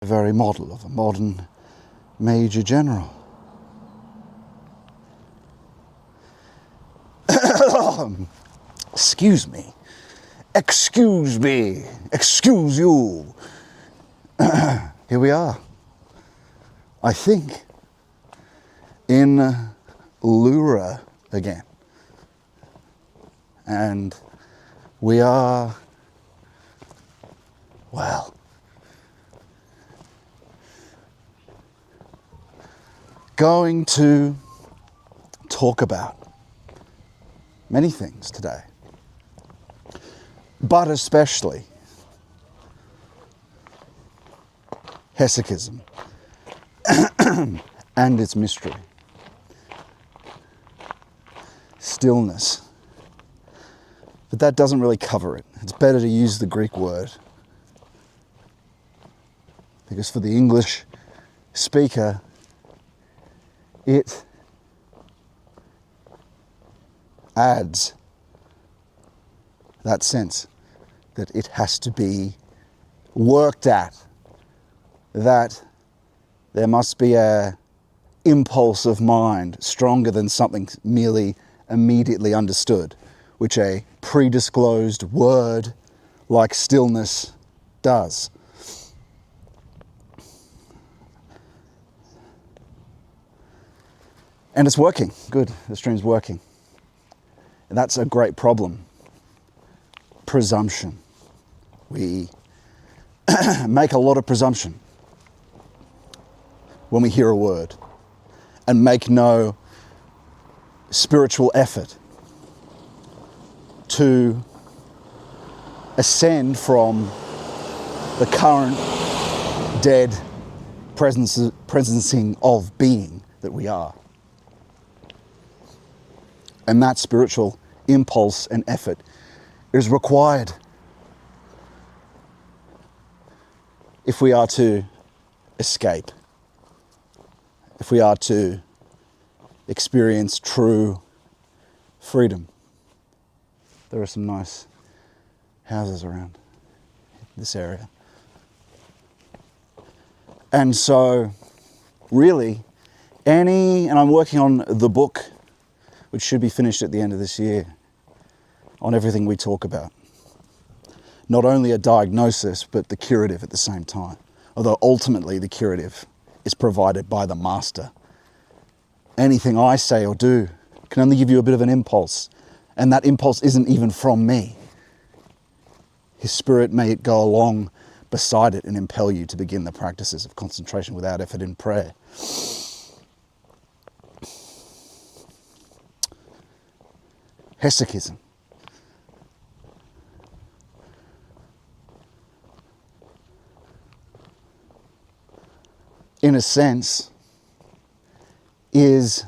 the very model of a modern major general. Excuse me. Excuse me. Excuse you. Here we are. I think in Leura again. And we are, well, going to talk about many things today, but especially Hesychism and its mystery, stillness. But that doesn't really cover it. It's better to use the Greek word, because for the English speaker, it adds that sense that it has to be worked at, that there must be a impulse of mind stronger than something merely immediately understood, which a predisclosed word like stillness does. And it's working. Good, the stream's working. And that's a great problem. Presumption. We make a lot of presumption when we hear a word and make no spiritual effort to ascend from the current dead presencing of being that we are. And that spiritual impulse and effort is required if we are to escape, if we are to experience true freedom. There are some nice houses around this area. And so, really, and I'm working on the book, which should be finished at the end of this year, on everything we talk about. Not only a diagnosis, but the curative at the same time. Although ultimately the curative is provided by the master. Anything I say or do can only give you a bit of an impulse, and that impulse isn't even from me. His spirit may go along beside it and impel you to begin the practices of concentration without effort in prayer. Hesychism. In a sense, is,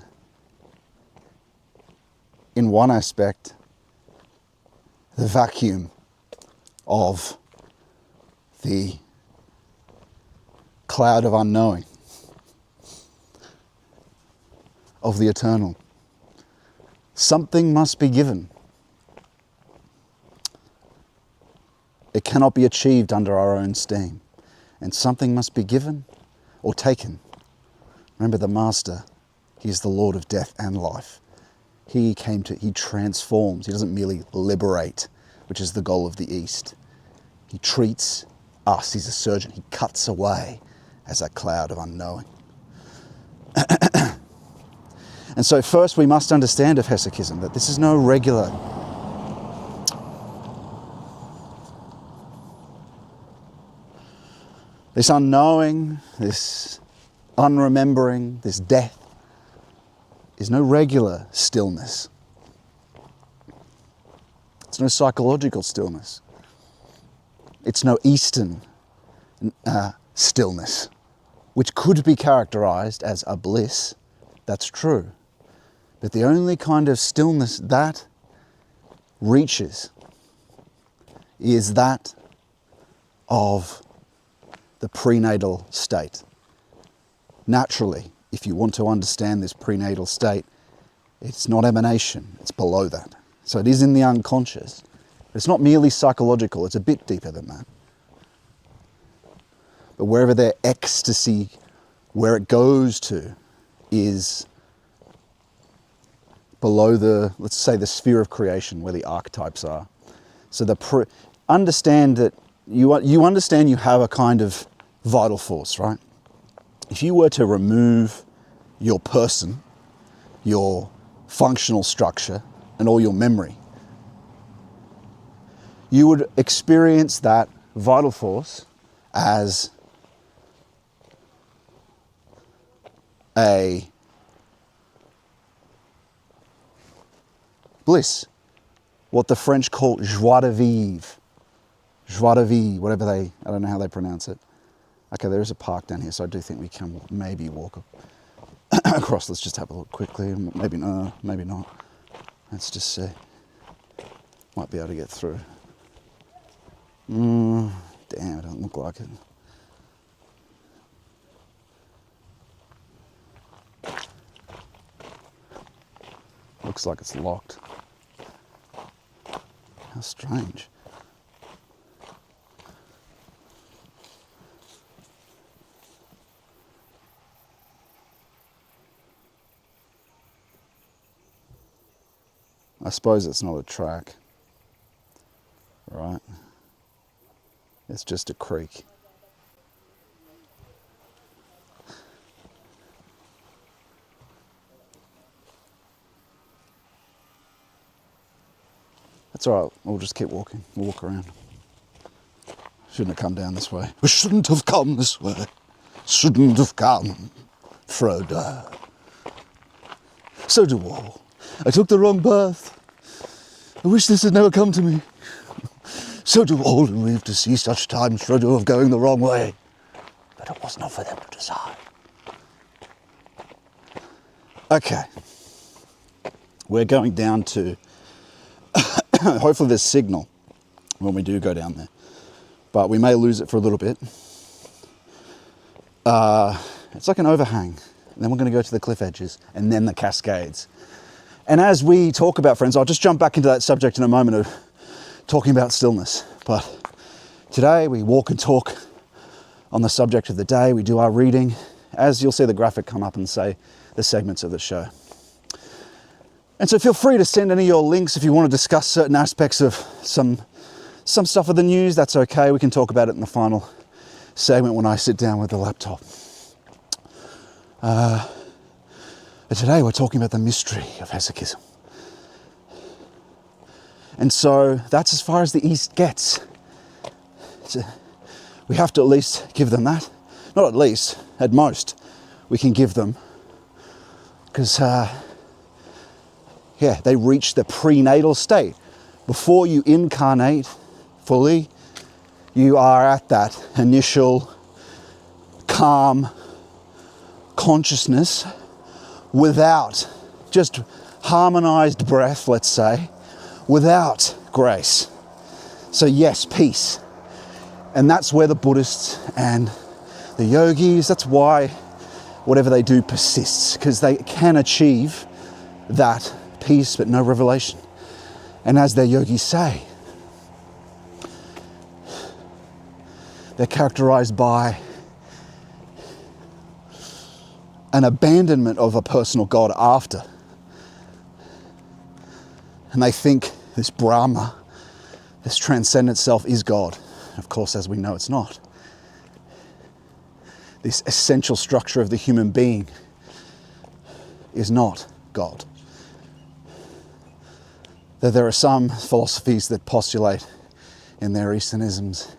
in one aspect, the vacuum of the cloud of unknowing, of the eternal. Something must be given. It cannot be achieved under our own steam. And something must be given or taken. Remember, the Master, he is the Lord of death and life. He transforms. He doesn't merely liberate, which is the goal of the East. He treats us. He's a surgeon. He cuts away as a cloud of unknowing. And so first we must understand of Hesychism that this is no regular this unknowing, this unremembering, this death is no regular stillness. It's no psychological stillness. It's no Eastern stillness, which could be characterized as a bliss. That's true. But the only kind of stillness that reaches is that of the prenatal state. Naturally, if you want to understand this prenatal state, it's not emanation, it's below that. So it is in the unconscious. But it's not merely psychological, it's a bit deeper than that. But wherever their ecstasy, where it goes to, is below the, let's say, the sphere of creation where the archetypes are. So understand that you understand you have a kind of vital force, right? If you were to remove your person, your functional structure, and all your memory, you would experience that vital force as a bliss, what the French call joie de vivre, whatever I don't know how they pronounce it. Okay, there is a park down here, so I do think we can maybe walk across. Let's just have a look quickly. Maybe no, maybe not. Let's just see. Might be able to get through. Damn, it doesn't look like it. Looks like it's locked. How strange. I suppose it's not a track, right? It's just a creek. That's all right, we'll just keep walking. We'll walk around. Shouldn't have come down this way. We shouldn't have come this way. Shouldn't have come, Frodo. So do all. I took the wrong path. I wish this had never come to me. So do all who live to see such times, Frodo, of going the wrong way. But it was not for them to decide. Okay. We're going down to... hopefully there's signal when we do go down there. But we may lose it for a little bit. It's like an overhang. And then we're going to go to the cliff edges and then the Cascades. And as we talk about, friends, I'll just jump back into that subject in a moment of talking about stillness. But today we walk and talk on the subject of the day. We do our reading. As you'll see the graphic come up and say the segments of the show. And so feel free to send any of your links if you want to discuss certain aspects of some stuff of the news. That's okay. We can talk about it in the final segment when I sit down with the laptop. But today we're talking about the mystery of Hesychism. And so that's as far as the East gets. We have to at least give them that. Not at least, at most, we can give them. Because, they reach the prenatal state. Before you incarnate fully, you are at that initial calm consciousness without just harmonized breath, let's say, without grace. So yes, peace. And that's where the Buddhists and the yogis, that's why whatever they do persists, because they can achieve that peace but no revelation. And as their yogis say, they're characterized by an abandonment of a personal God after. And they think this Brahma, this transcendent self, is God. Of course, as we know, it's not. This essential structure of the human being is not God. That there are some philosophies that postulate in their Easternisms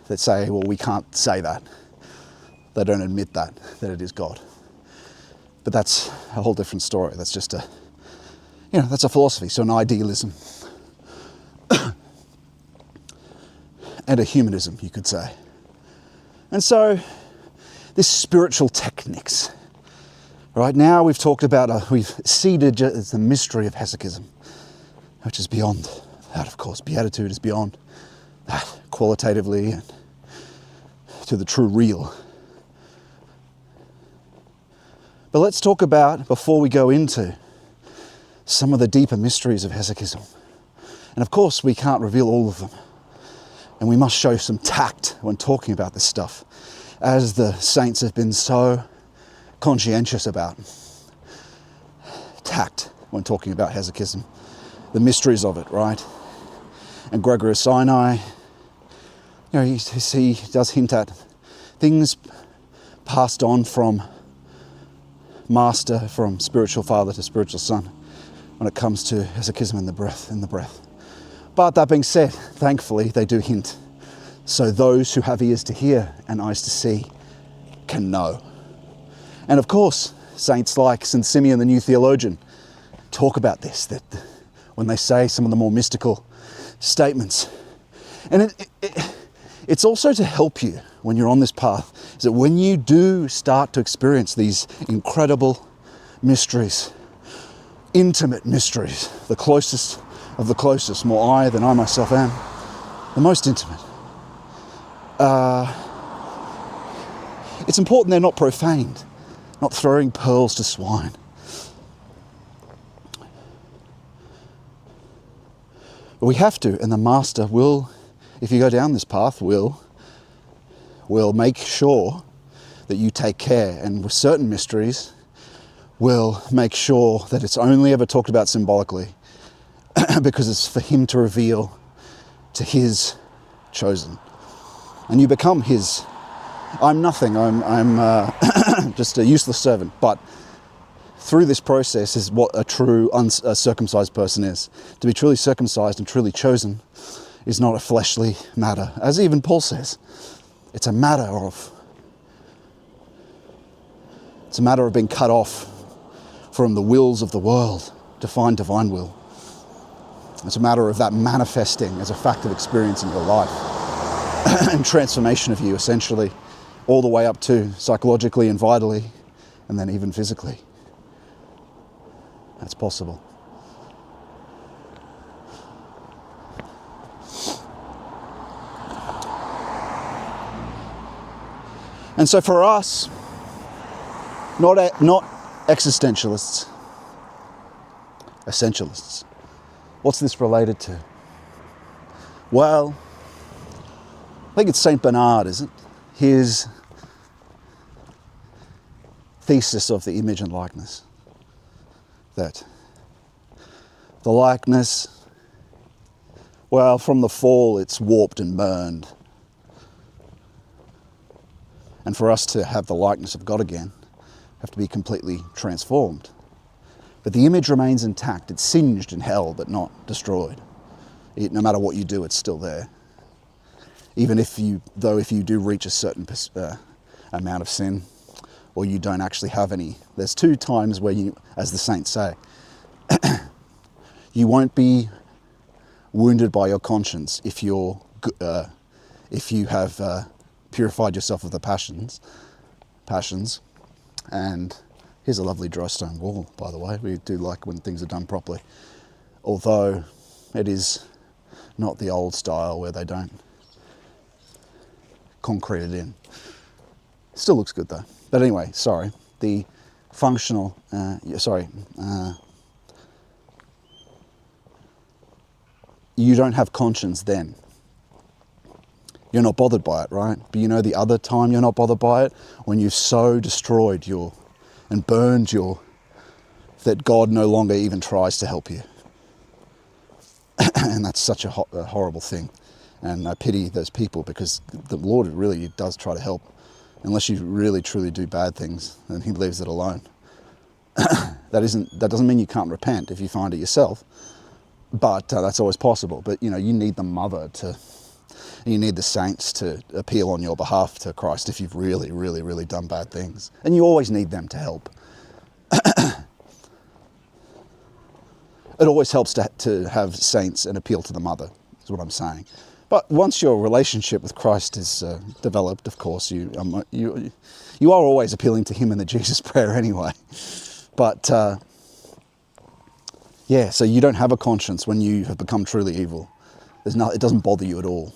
that say, well, we can't say that. They don't admit that it is God. But that's a whole different story. That's just that's a philosophy, so an idealism. And a humanism, you could say. And so, this spiritual techniques. Right now we've talked about, we've seeded the mystery of Hesychism, which is beyond that, of course. Beatitude is beyond that, qualitatively, and to the true real. But let's talk about, before we go into some of the deeper mysteries of Hesychism. And of course, we can't reveal all of them. And we must show some tact when talking about this stuff, as the saints have been so conscientious about. Tact when talking about Hesychism, the mysteries of it, right? And Gregory of Sanai, he does hint at things passed on from master, from spiritual father to spiritual son, when it comes to Hesychism in the breath. But that being said, thankfully they do hint, so those who have ears to hear and eyes to see can know. And of course, saints like St. Simeon, the new theologian, talk about this, that when they say some of the more mystical statements. And it's also to help you when you're on this path, is that when you do start to experience these incredible mysteries, intimate mysteries, the closest of the closest, more I than I myself am, the most intimate, it's important they're not profaned, not throwing pearls to swine. But we have to, and the Master will, if you go down this path, will make sure that you take care, and with certain mysteries, will make sure that it's only ever talked about symbolically, because it's for him to reveal to his chosen. And you become his. I'm nothing, I'm just a useless servant, but through this process is what a true uncircumcised person is. To be truly circumcised and truly chosen is not a fleshly matter. As even Paul says, it's a matter of being cut off from the wills of the world to find divine will. It's a matter of that manifesting as a fact of experience in your life and transformation of you, essentially, all the way up to psychologically and vitally, and then even physically. That's possible. And so for us, not existentialists, essentialists, what's this related to? Well, I think it's St. Bernard, isn't it? His thesis of the image and likeness. That the likeness, well, from the fall it's warped and burned. And for us to have the likeness of God again, have to be completely transformed. But the image remains intact. It's singed in hell, but not destroyed. No matter what you do, it's still there. Even if you do reach a certain amount of sin, or you don't actually have any. There's two times where you, as the saints say, you won't be wounded by your conscience if you have purified yourself of the passions. And here's a lovely dry stone wall, by the way. We do like when things are done properly. Although it is not the old style where they don't concrete it in. Still looks good though. But anyway, sorry. The functional, you don't have conscience then. You're not bothered by it, right? But you know the other time you're not bothered by it? When you've so destroyed and burned that God no longer even tries to help you. And that's such a horrible thing. And I pity those people, because the Lord really does try to help. Unless you really truly do bad things, then he leaves it alone. That doesn't mean you can't repent if you find it yourself. But that's always possible. But you need the mother you need the saints to appeal on your behalf to Christ if you've really, really, really done bad things. And you always need them to help. It always helps to have saints and appeal to the mother, is what I'm saying. But once your relationship with Christ is developed, of course, you are always appealing to him in the Jesus prayer anyway. But so you don't have a conscience when you have become truly evil. It doesn't bother you at all.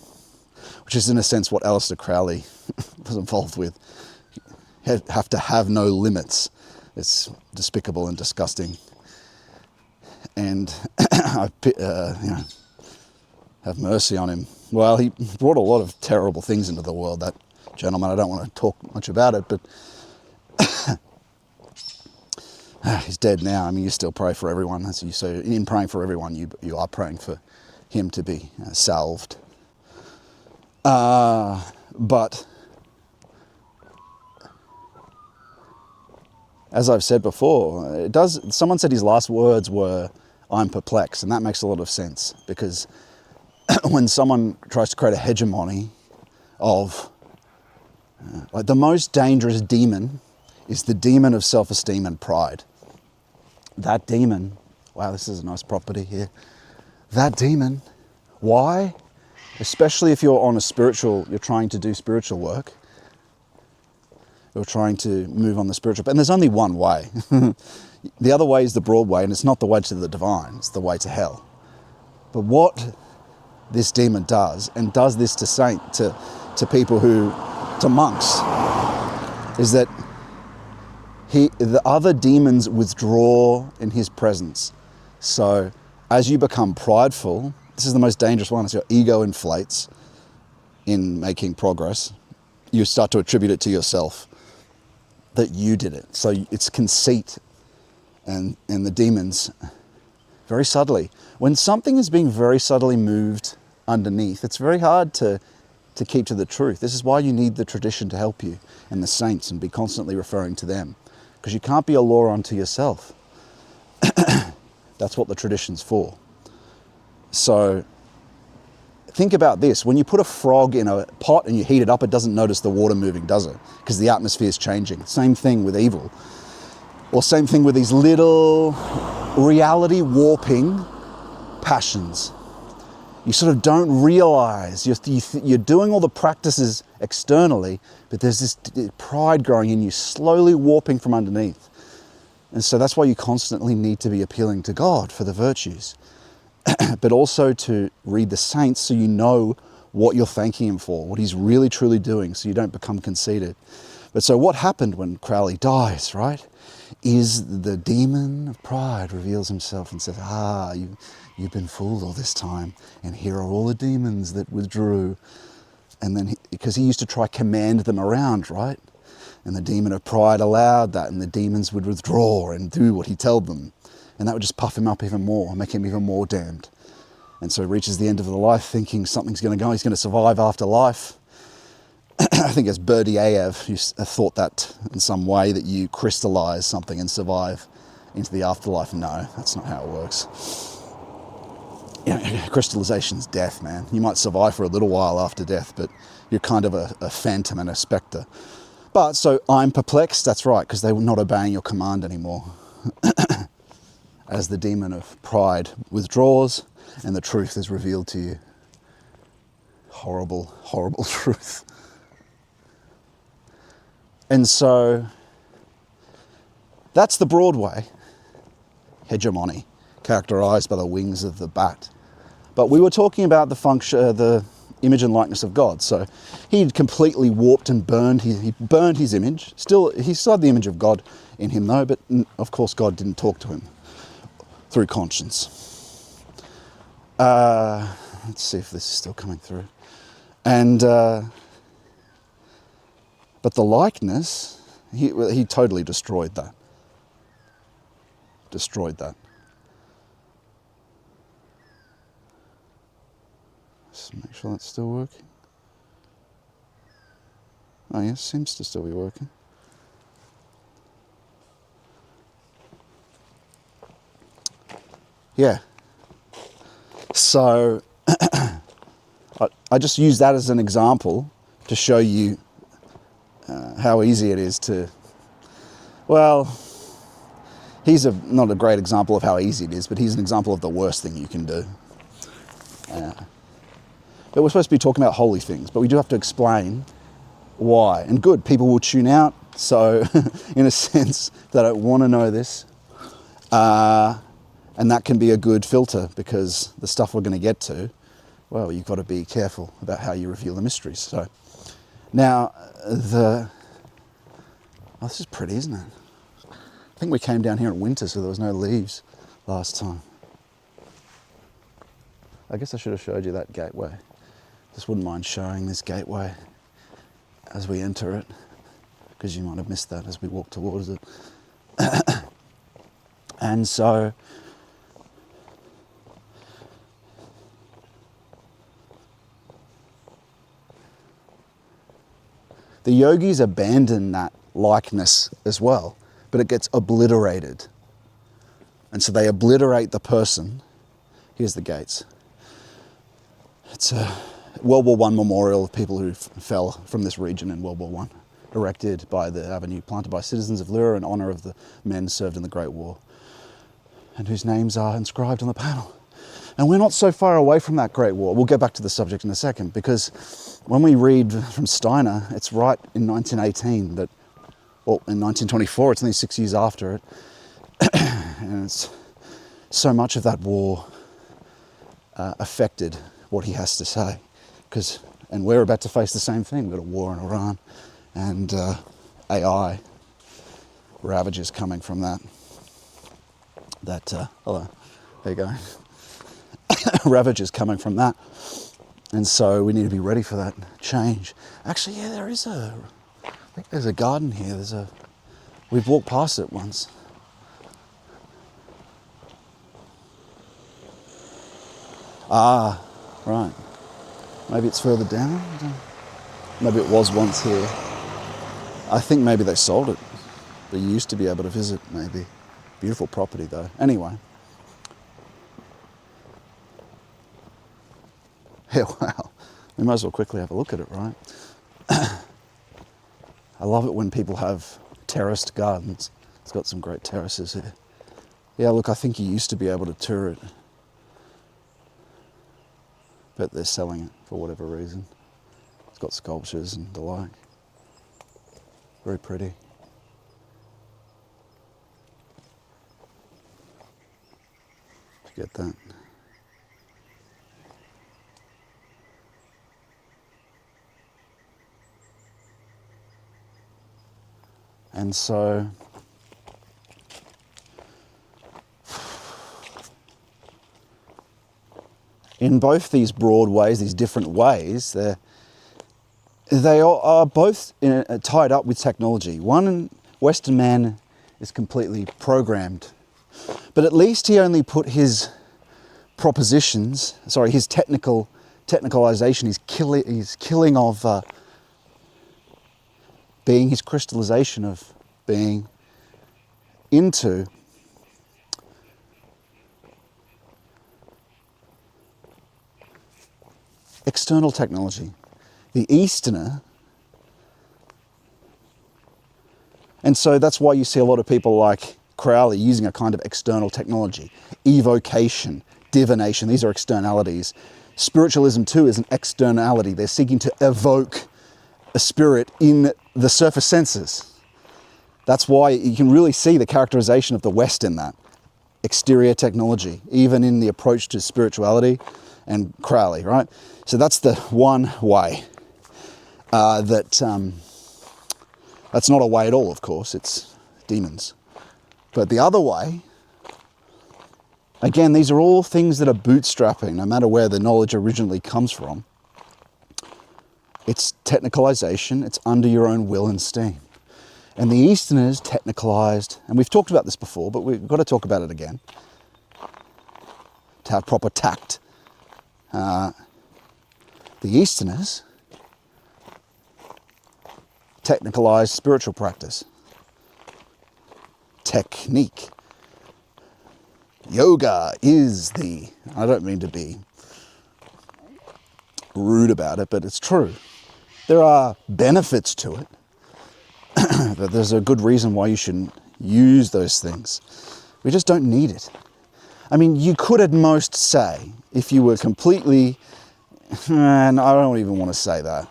Which is in a sense what Aleister Crowley was involved with. You have to have no limits. It's despicable and disgusting. And have mercy on him. Well, he brought a lot of terrible things into the world, that gentleman. I don't want to talk much about it, but he's dead now. I mean, you still pray for everyone. So in praying for everyone, you are praying for him to be salved. But as I've said before, someone said his last words were, "I'm perplexed," and that makes a lot of sense, because when someone tries to create a hegemony of, like, the most dangerous demon is the demon of self-esteem and pride. That demon, wow, this is a nice property here. That demon, why? Especially if you're trying to do spiritual work, you're trying to move on the spiritual, and there's only one way. The other way is the broad way, and it's not the way to the divine, it's the way to hell. But what this demon does, and does this to people to monks, is that the other demons withdraw in his presence. So as you become prideful, this is the most dangerous one, as your ego inflates in making progress, you start to attribute it to yourself, that you did it. So it's conceit, and the demons, very subtly. When something is being very subtly moved underneath, it's very hard to keep to the truth. This is why you need the tradition to help you, and the saints, and be constantly referring to them, because you can't be a law unto yourself. That's what the tradition's for. So think about this. When you put a frog in a pot and you heat it up, it doesn't notice the water moving, does it? Because the atmosphere is changing. Same thing with evil. Or same thing with these little reality warping passions. You sort of don't realize you're doing all the practices externally, but there's this pride growing in you, slowly warping from underneath. And so that's why you constantly need to be appealing to God for the virtues, but also to read the saints so you know what you're thanking him for, what he's really truly doing, so you don't become conceited. But so what happened when Crowley dies, right, is the demon of pride reveals himself and says, you've been fooled all this time, and here are all the demons that withdrew. And then, because he used to try command them around, right? And the demon of pride allowed that, and the demons would withdraw and do what he told them. And that would just puff him up even more, make him even more damned. And so he reaches the end of the life thinking something's going to go, he's going to survive after life. I think it's Berdyaev who thought that in some way, that you crystallize something and survive into the afterlife. No, that's not how it works. Crystallization's death, man. You might survive for a little while after death, but you're kind of a phantom and a spectre. But so I'm perplexed, that's right, because they were not obeying your command anymore. As the demon of pride withdraws and the truth is revealed to you. Horrible, horrible truth. And so that's the broad way, hegemony, characterized by the wings of the bat. But we were talking about the image and likeness of God. So he'd completely warped and burned. He burned his image. He still had the image of God in him, though. But of course, God didn't talk to him through conscience. Let's see if this is still coming through. And but the likeness, he totally destroyed that. Destroyed that. Let's make sure that's still working. Oh yes, seems to still be working. Yeah. So I just use that as an example to show you how easy it is to, well, he's not a great example of how easy it is, but he's an example of the worst thing you can do. But we're supposed to be talking about holy things, but we do have to explain why. And good, people will tune out, so in a sense, they don't want to know this. And that can be a good filter, because the stuff we're going to get to, well, you've got to be careful about how you reveal the mysteries. So now, this is pretty, isn't it? I think we came down here in winter, so there was no leaves last time. I guess I should have showed you that gateway. Just wouldn't mind showing this gateway as we enter it, because you might have missed that as we walk towards it. And so the yogis abandon that likeness as well, but it gets obliterated. And so they obliterate the person. Here's the gates. It's a World War I memorial of people who fell from this region in World War I, erected by the avenue, planted by citizens of Leura in honour of the men served in the Great War, and whose names are inscribed on the panel. And we're not so far away from that Great War. We'll get back to the subject in a second, because when we read from Steiner, it's right in 1918 that, well, in 1924, it's only 6 years after it, and it's so much of that war affected what he has to say. And we're about to face the same thing. We've got a war in Iran, and AI ravages coming from that. Hello, there you go. Ravages coming from that. And so we need to be ready for that change. Actually, yeah, I think there's a garden here. We've walked past it once. Ah, right. Maybe it's further down. Maybe it was once here. I think maybe they sold it. But you used to be able to visit, maybe. Beautiful property, though. Anyway. Yeah, wow. We might as well quickly have a look at it, right? I love it when people have terraced gardens. It's got some great terraces here. Yeah, look, I think you used to be able to tour it. But they're selling it for whatever reason. It's got sculptures and the like. Very pretty. Did you get that? And so in both these broad ways, these different ways, they are both tied up with technology. One, Western man is completely programmed, but at least he only put his propositions, his technicalization, his killing of being, his crystallization of being into external technology. The Easterner, and so that's why you see a lot of people like Crowley using a kind of external technology. Evocation, divination, these are externalities. Spiritualism too is an externality. They're seeking to evoke a spirit in the surface senses. That's why you can really see the characterization of the West in that. Exterior technology, even in the approach to spirituality and Crowley, right? So that's the one way. That's not a way at all, of course, it's demons. But the other way, again, these are all things that are bootstrapping, no matter where the knowledge originally comes from. It's technicalization, it's under your own will and steam. And the Easterners technicalized, and we've talked about this before, but we've got to talk about it again, to have proper tact. The Easterners technicalized spiritual practice, technique. Yoga is I don't mean to be rude about it, but it's true. There are benefits to it, but there's a good reason why you shouldn't use those things. We just don't need it. I mean, you could at most say, if you were completely, and I don't even want to say that,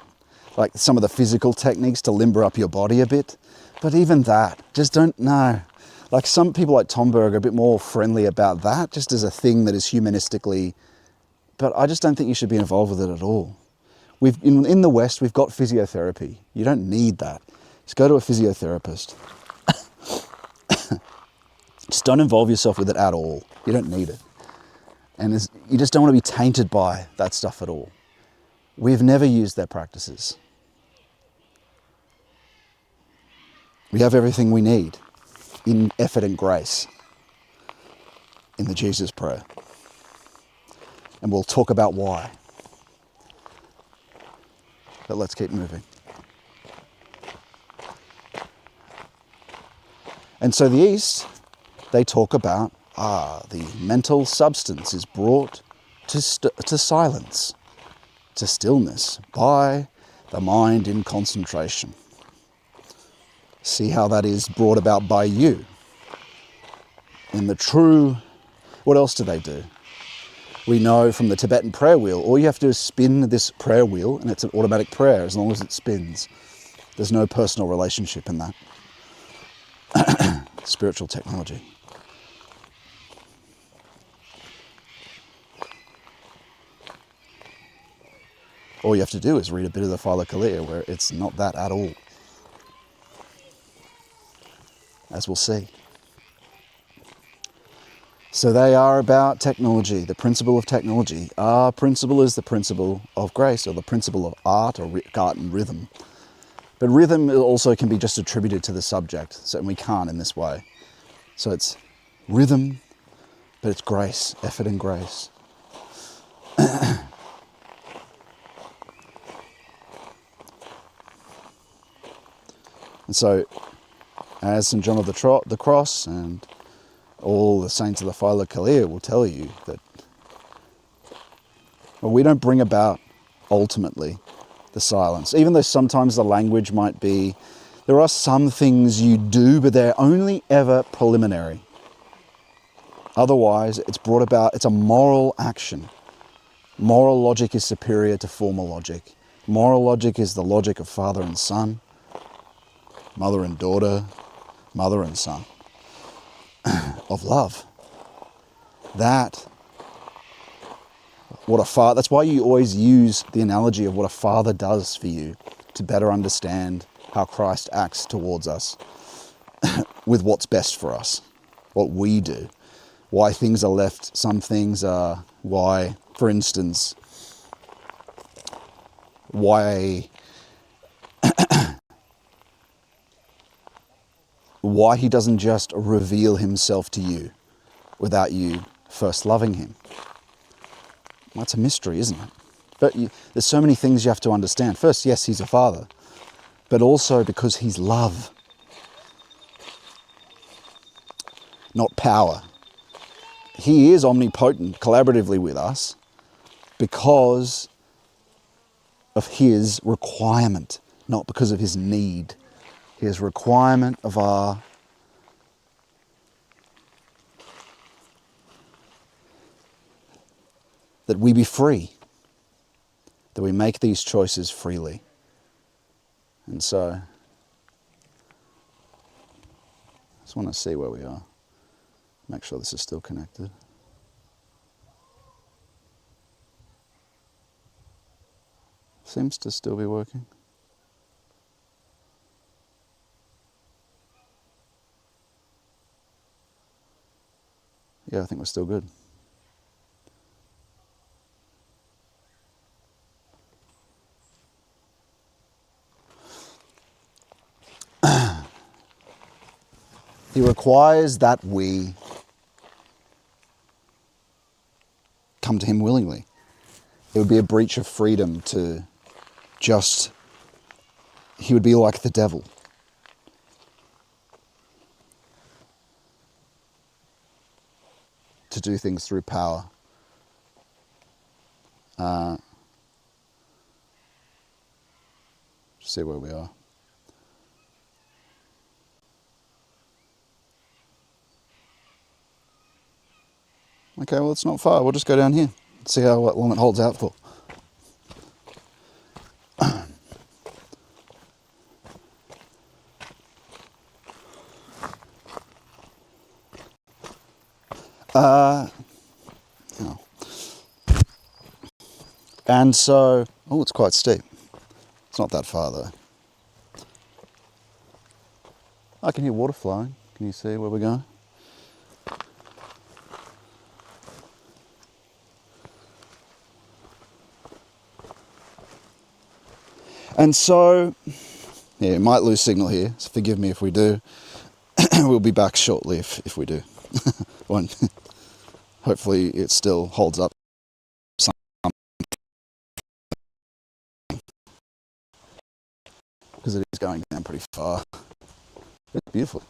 like some of the physical techniques to limber up your body a bit, but even that, just don't know. Like some people like Tomberg are a bit more friendly about that, just as a thing that is humanistically, but I just don't think you should be involved with it at all. In the West, we've got physiotherapy. You don't need that. Just go to a physiotherapist. Just don't involve yourself with it at all. You don't need it. And you just don't want to be tainted by that stuff at all. We've never used their practices. We have everything we need in effort and grace in the Jesus prayer. And we'll talk about why. But let's keep moving. And so the East, they talk about, the mental substance is brought to silence, to stillness, by the mind in concentration. See how that is brought about by you. In the true, what else do they do? We know from the Tibetan prayer wheel, all you have to do is spin this prayer wheel and it's an automatic prayer as long as it spins. There's no personal relationship in that. Spiritual technology. All you have to do is read a bit of the Philokalia where it's not that at all. As we'll see. So they are about technology, the principle of technology. Our principle is the principle of grace, or the principle of art, or art and rhythm. But rhythm also can be just attributed to the subject, so we can't in this way. So it's rhythm, but it's grace, effort and grace. And so, as St. John of the Cross and all the saints of the Philokalia will tell you that we don't bring about ultimately the silence. Even though sometimes the language might be, there are some things you do, but they're only ever preliminary. Otherwise, it's brought about, it's a moral action. Moral logic is superior to formal logic. Moral logic is the logic of father and son, mother and daughter, mother and son, of love. That's why you always use the analogy of what a father does for you to better understand how Christ acts towards us with what's best for us, what we do, why things are left, some things are, why, for instance, why he doesn't just reveal himself to you without you first loving him. That's a mystery, isn't it? But there's so many things you have to understand. First, yes, he's a father, but also because he's love, not power. He is omnipotent collaboratively with us because of his requirement, not because of his need. His requirement of our that we be free, that we make these choices freely. And so, I just want to see where we are. Make sure this is still connected. Seems to still be working. Yeah, I think we're still good. He requires that we come to him willingly. It would be a breach of freedom to just, he would be like the devil. To do things through power. See where we are. Okay, well, it's not far. We'll just go down here. See how long it holds out for. Oh. And so, oh, it's quite steep. It's not that far though. I can hear water flowing. Can you see where we're going? And so, yeah, it might lose signal here, so forgive me if we do. We'll be back shortly if we do. Hopefully it still holds up. Because it is going down pretty far. It's beautiful.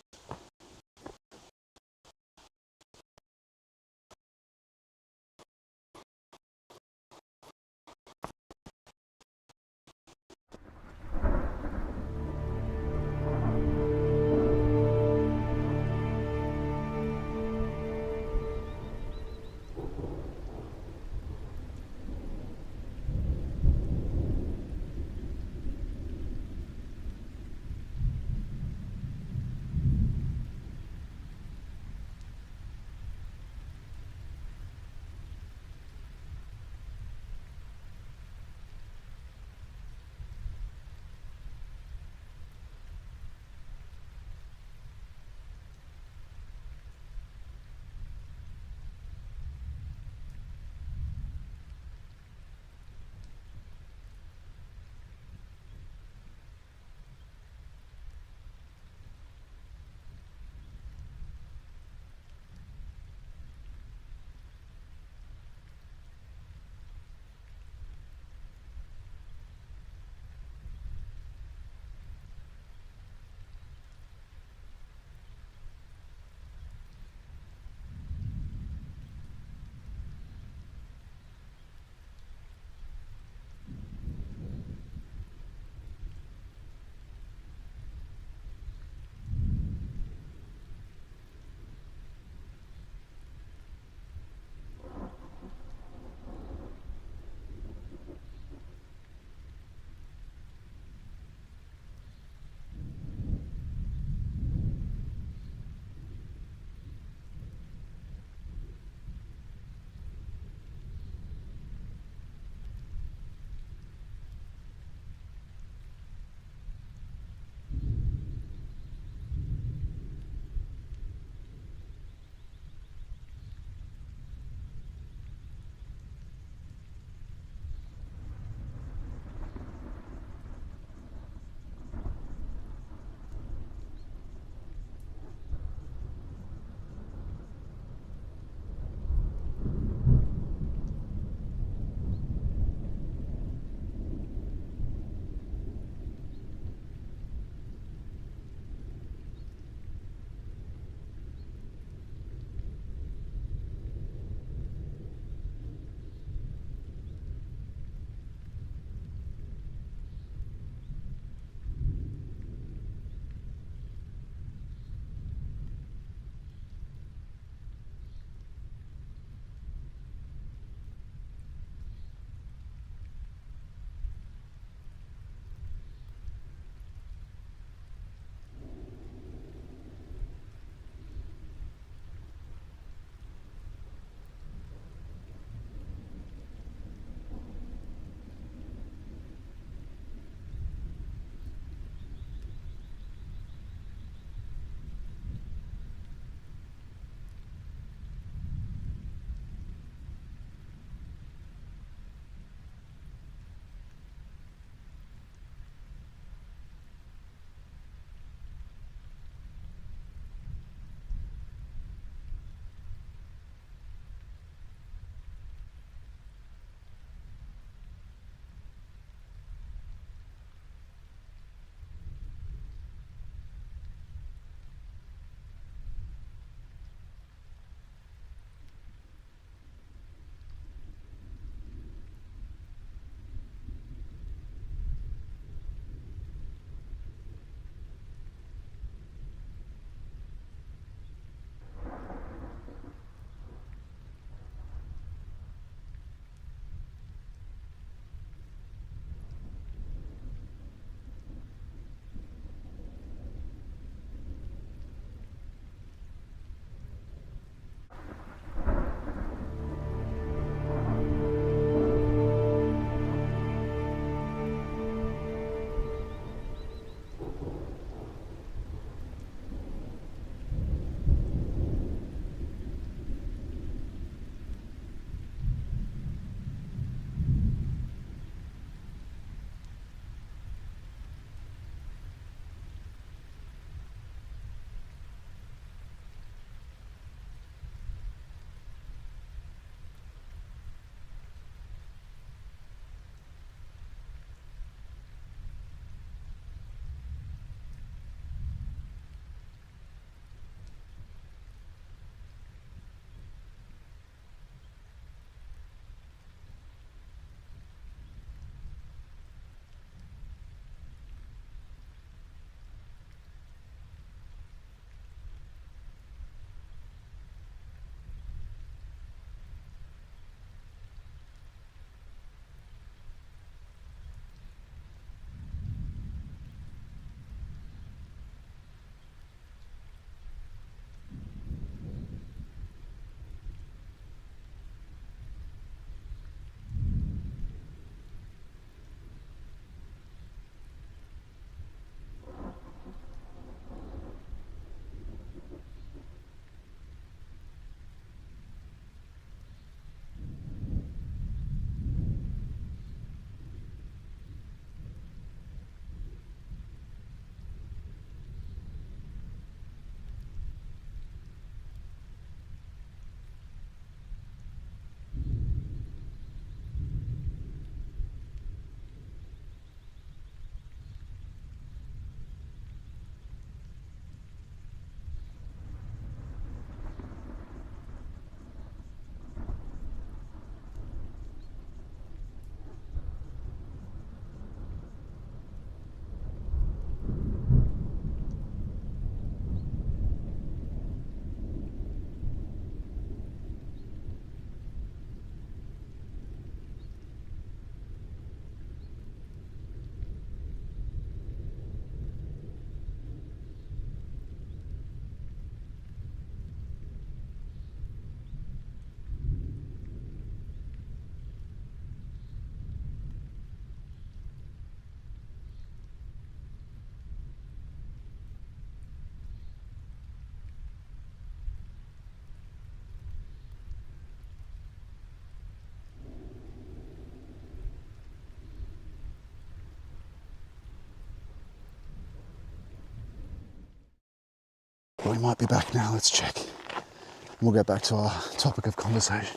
we might be back now. Let's check. And we'll get back to our topic of conversation.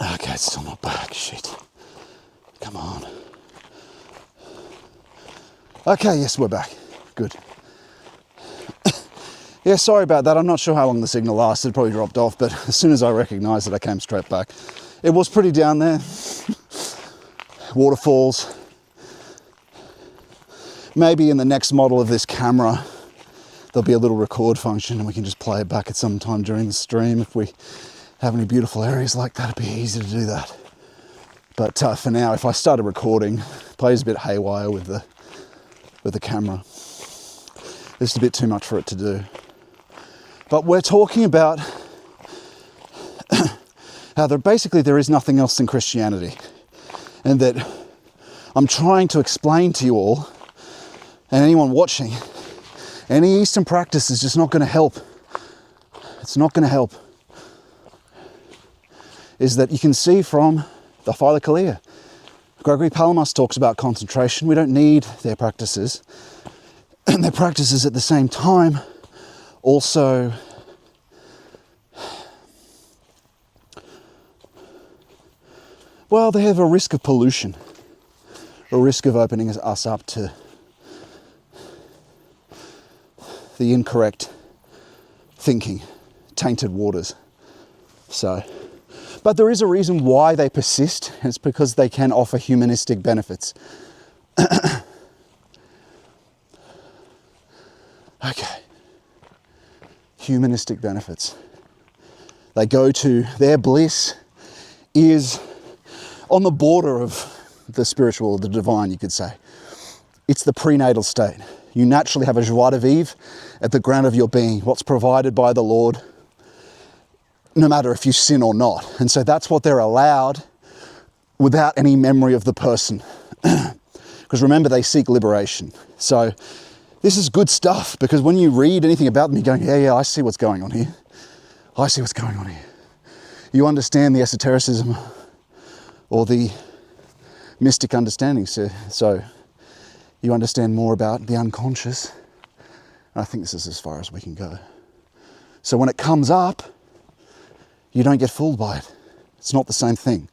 Okay, it's still not back. Shit. Come on. Okay, yes, we're back. Good. Yeah, sorry about that. I'm not sure how long the signal lasted. It probably dropped off, but as soon as I recognised it, I came straight back. It was pretty down there. Waterfalls. Maybe in the next model of this camera, there'll be a little record function and we can just play it back at some time during the stream. If we have any beautiful areas like that, it'd be easy to do that. But for now, if I started recording, it plays a bit haywire with the camera. It's a bit too much for it to do. But we're talking about how basically there is nothing else than Christianity. And that I'm trying to explain to you all, and anyone watching, any Eastern practice is just not going to help. It's not going to help. Is that you can see from the Philokalia. Gregory Palamas talks about concentration. We don't need their practices. And their practices at the same time also well, they have a risk of pollution, a risk of opening us up to the incorrect thinking, tainted waters. So, but there is a reason why they persist, and it's because they can offer humanistic benefits. Okay. Humanistic benefits. They go to, their bliss is on the border of the spiritual or the divine, you could say. It's the prenatal state. You naturally have a joie de vivre at the ground of your being, what's provided by the Lord, no matter if you sin or not. And so that's what they're allowed without any memory of the person. Because remember, they seek liberation. So this is good stuff, because when you read anything about them, you're going, yeah, I see what's going on here. I see what's going on here. You understand the esotericism or the mystic understanding. So you understand more about the unconscious. And I think this is as far as we can go. So when it comes up, you don't get fooled by it. It's not the same thing.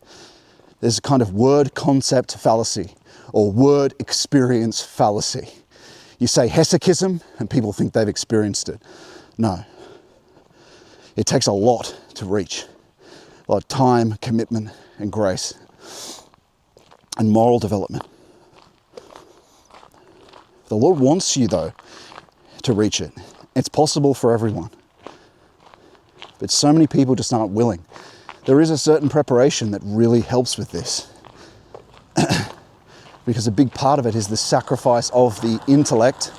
There's a kind of word concept fallacy or word experience fallacy. You say Hesychism and people think they've experienced it. No. It takes a lot to reach. A lot of time, commitment, and grace. And moral development. The Lord wants you, though, to reach it. It's possible for everyone. But so many people just aren't willing. There is a certain preparation that really helps with this. Because a big part of it is the sacrifice of the intellect.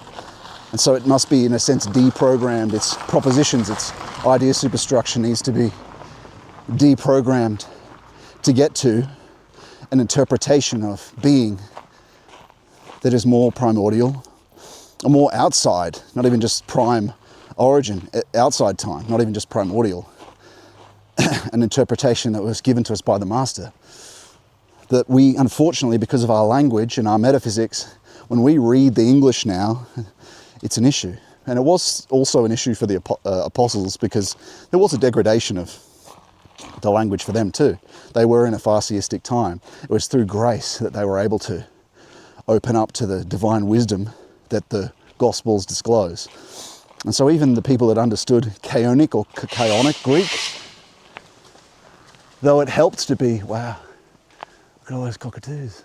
And so it must be, in a sense, deprogrammed. Its propositions, its idea superstructure needs to be deprogrammed to get to an interpretation of being that is more primordial, or more outside, not even just prime origin, outside time, not even just primordial. An interpretation that was given to us by the Master. That we, unfortunately, because of our language and our metaphysics, when we read the English now, it's an issue. And it was also an issue for the apostles, because there was a degradation of the language for them too. They were in a Farsiistic time. It was through grace that they were able to open up to the divine wisdom that the Gospels disclose. And so even the people that understood Chaonic or Chaonic Greek, though it helped to be, wow, look at all those cockatoos.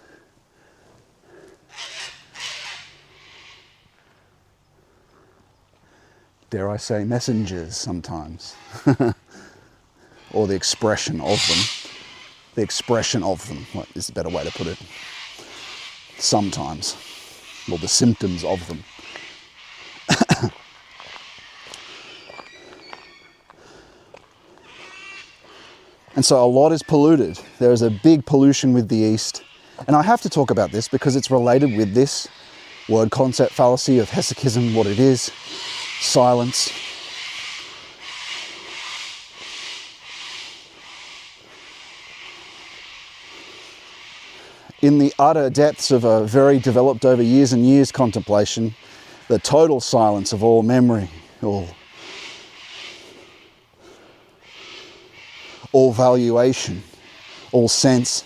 Dare I say messengers sometimes. Or the expression of them. The expression of them, what is a better way to put it. Sometimes. Or the symptoms of them. And so a lot is polluted. There is a big pollution with the East. And I have to talk about this because it's related with this word concept fallacy of Hesychism, what it is, silence. in the utter depths of a very developed over years and years contemplation, the total silence of all memory, all valuation, all sense.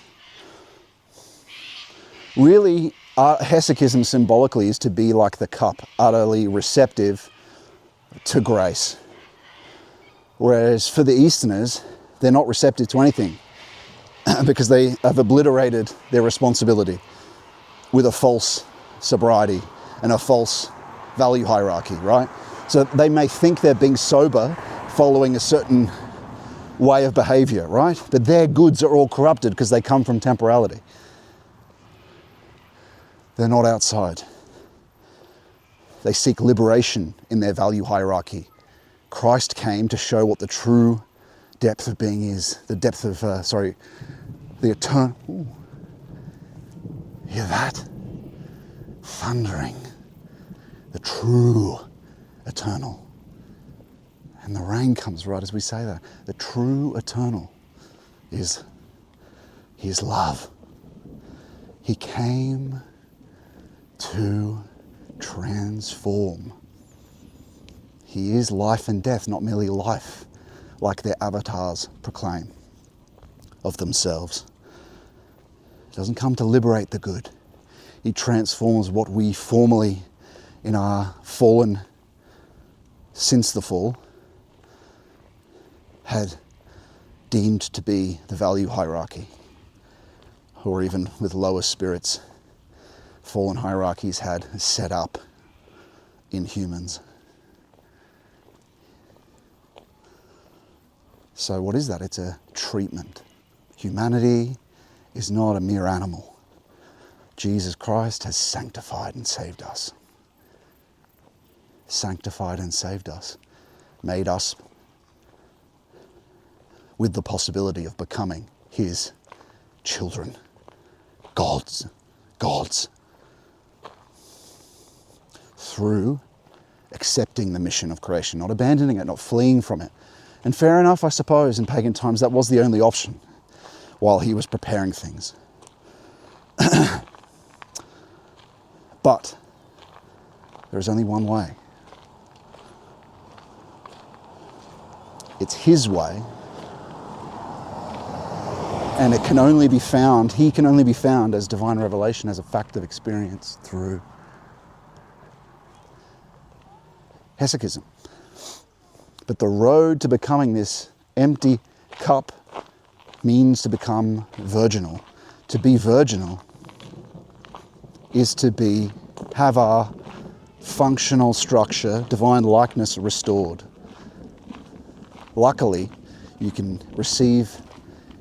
Really, Hesychism symbolically is to be like the cup, utterly receptive to grace. Whereas for the Easterners, they're not receptive to anything because they have obliterated their responsibility with a false sobriety and a false value hierarchy, right? So they may think they're being sober following a certain way of behavior, right? But their goods are all corrupted because they come from temporality. They're not outside. They seek liberation in their value hierarchy. Christ came to show what the true depth of being is, the depth of, the eternal. Ooh. Hear that? Thundering. The true eternal. And the rain comes right as we say that. The true eternal is His love. He came to transform. He is life and death, not merely life, like their avatars proclaim of themselves. He doesn't come to liberate the good. He transforms what we formerly, in our fallen, since the fall, had deemed to be the value hierarchy, or even with lower spirits, fallen hierarchies had set up in humans. So what is that? It's a treatment. Humanity is not a mere animal. Jesus Christ has sanctified and saved us. Sanctified and saved us. Made us with the possibility of becoming His children. God's. Through accepting the mission of creation, not abandoning it, not fleeing from it. And fair enough, I suppose, in pagan times that was the only option while He was preparing things. But there is only one way. It's His way. And it can only be found, He can only be found as divine revelation, as a fact of experience through Hesychism. But the road to becoming this empty cup means to become virginal. To be virginal is to have our functional structure, divine likeness restored. Luckily, you can receive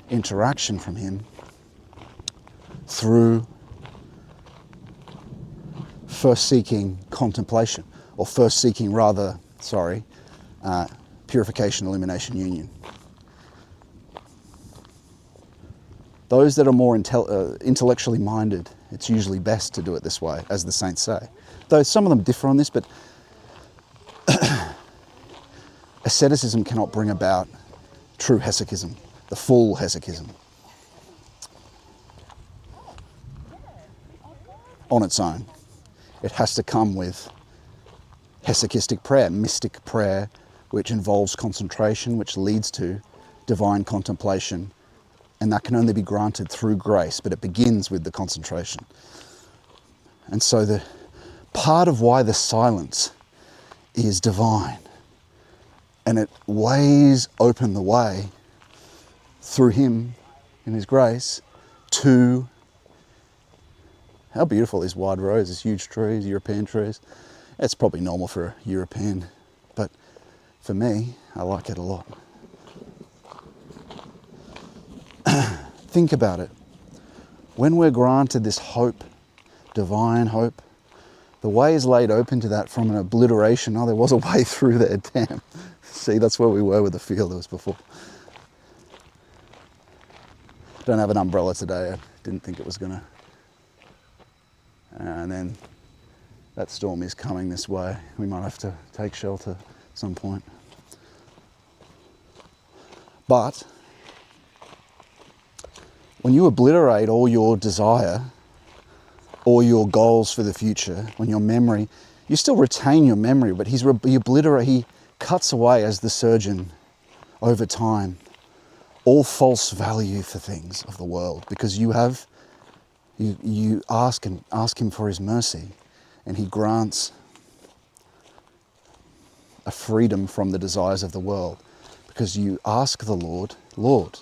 interaction from Him through first seeking contemplation, or first seeking purification, illumination, union. Those that are more intellectually minded, it's usually best to do it this way, as the saints say. Though some of them differ on this, but asceticism cannot bring about true Hesychism, the full Hesychism, on its own. It has to come with Hesychistic prayer, mystic prayer, which involves concentration, which leads to divine contemplation. And that can only be granted through grace, but it begins with the concentration. And so the part of why the silence is divine, and it lays open the way through Him in His grace to, how beautiful these wide roads, these huge trees, European trees. It's probably normal for a European, but for me, I like it a lot. Think about it. When we're granted this hope, divine hope, the way is laid open to that from an obliteration. Oh, there was a way through there, damn. See, that's where we were with the field that was before. Don't have an umbrella today. I didn't think it was gonna. And then that storm is coming this way. We might have to take shelter at some point. But When you obliterate all your desire, all your goals for the future, when your memory, you still retain your memory, but he cuts away as the surgeon over time all false value for things of the world, because you ask him for his mercy, and he grants a freedom from the desires of the world, because you ask the Lord, Lord,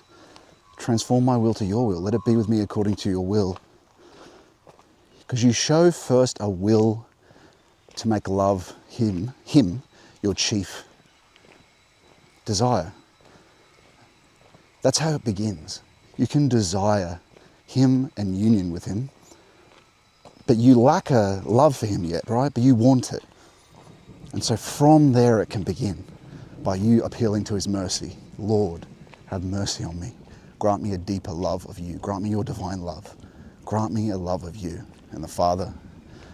transform my will to your will. Let it be with me according to your will. Because you show first a will to make love him your chief desire. That's how it begins. You can desire him and union with him, but you lack a love for him yet, right? But you want it. And so from there it can begin, by you appealing to his mercy. Lord, have mercy on me. Grant me a deeper love of you. Grant me your divine love. Grant me a love of you and the Father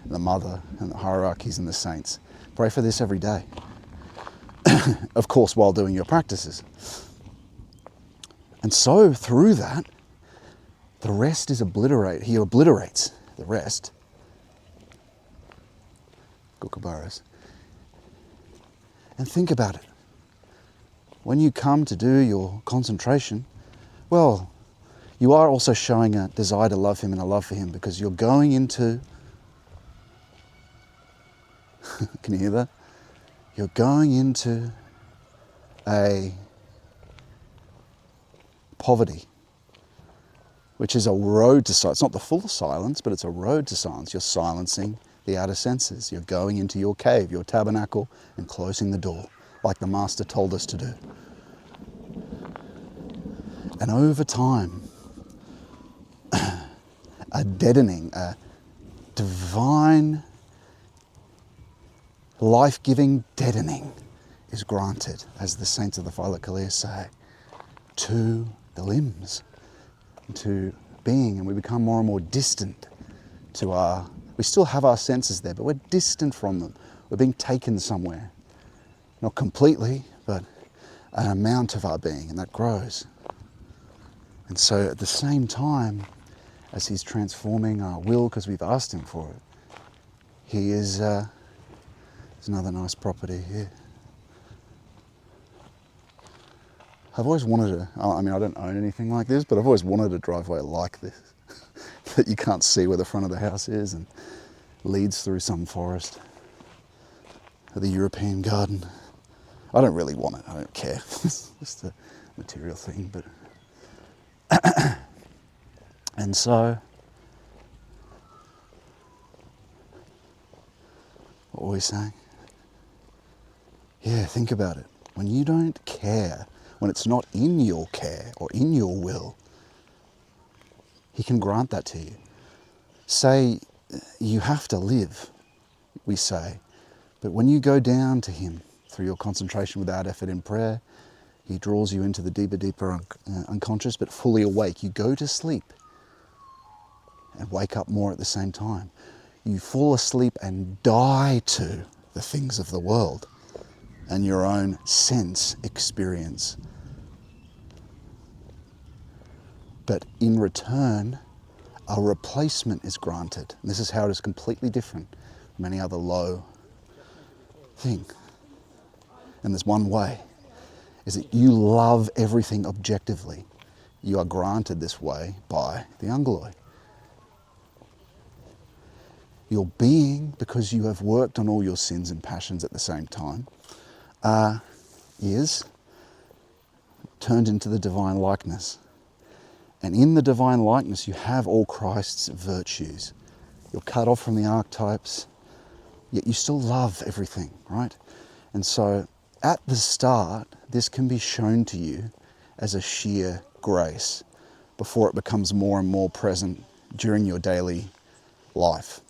and the Mother and the hierarchies and the saints. Pray for this every day. Of course, while doing your practices. And so through that, the rest is obliterated. He obliterates the rest. Kookaburras. And think about it. When you come to do your concentration, well, you are also showing a desire to love him and a love for him, because you're going into, can you hear that? You're going into a poverty, which is a road to silence. It's not the full silence, but it's a road to silence. You're silencing the outer senses. You're going into your cave, your tabernacle, and closing the door, like the Master told us to do. And over time, a deadening, a divine, life-giving deadening is granted, as the saints of the Philokalia say, to the limbs, to being, and we become more and more distant to we still have our senses there, but we're distant from them. We're being taken somewhere. Not completely, but an amount of our being, and that grows. And so at the same time as he's transforming our will, because we've asked him for it, he is, there's another nice property here. I've always wanted to, I mean, I don't own anything like this, but I've always wanted a driveway like this, that you can't see where the front of the house is and leads through some forest, or the European garden. I don't really want it, I don't care. It's just a material thing, but... And so, what were we saying? Yeah, think about it. When you don't care, when it's not in your care or in your will, he can grant that to you. Say, you have to live, we say, but when you go down to him through your concentration without effort in prayer, he draws you into the deeper unconscious, but fully awake. You go to sleep and wake up more at the same time. You fall asleep and die to the things of the world and your own sense experience. But in return, a replacement is granted. And this is how it is completely different from any other low thing. And there's one way, is that you love everything objectively. You are granted this way by the Angeloi. Your being, because you have worked on all your sins and passions at the same time, is turned into the divine likeness. And in the divine likeness, you have all Christ's virtues. You're cut off from the archetypes, yet you still love everything, right? And so at the start, this can be shown to you as a sheer grace before it becomes more and more present during your daily life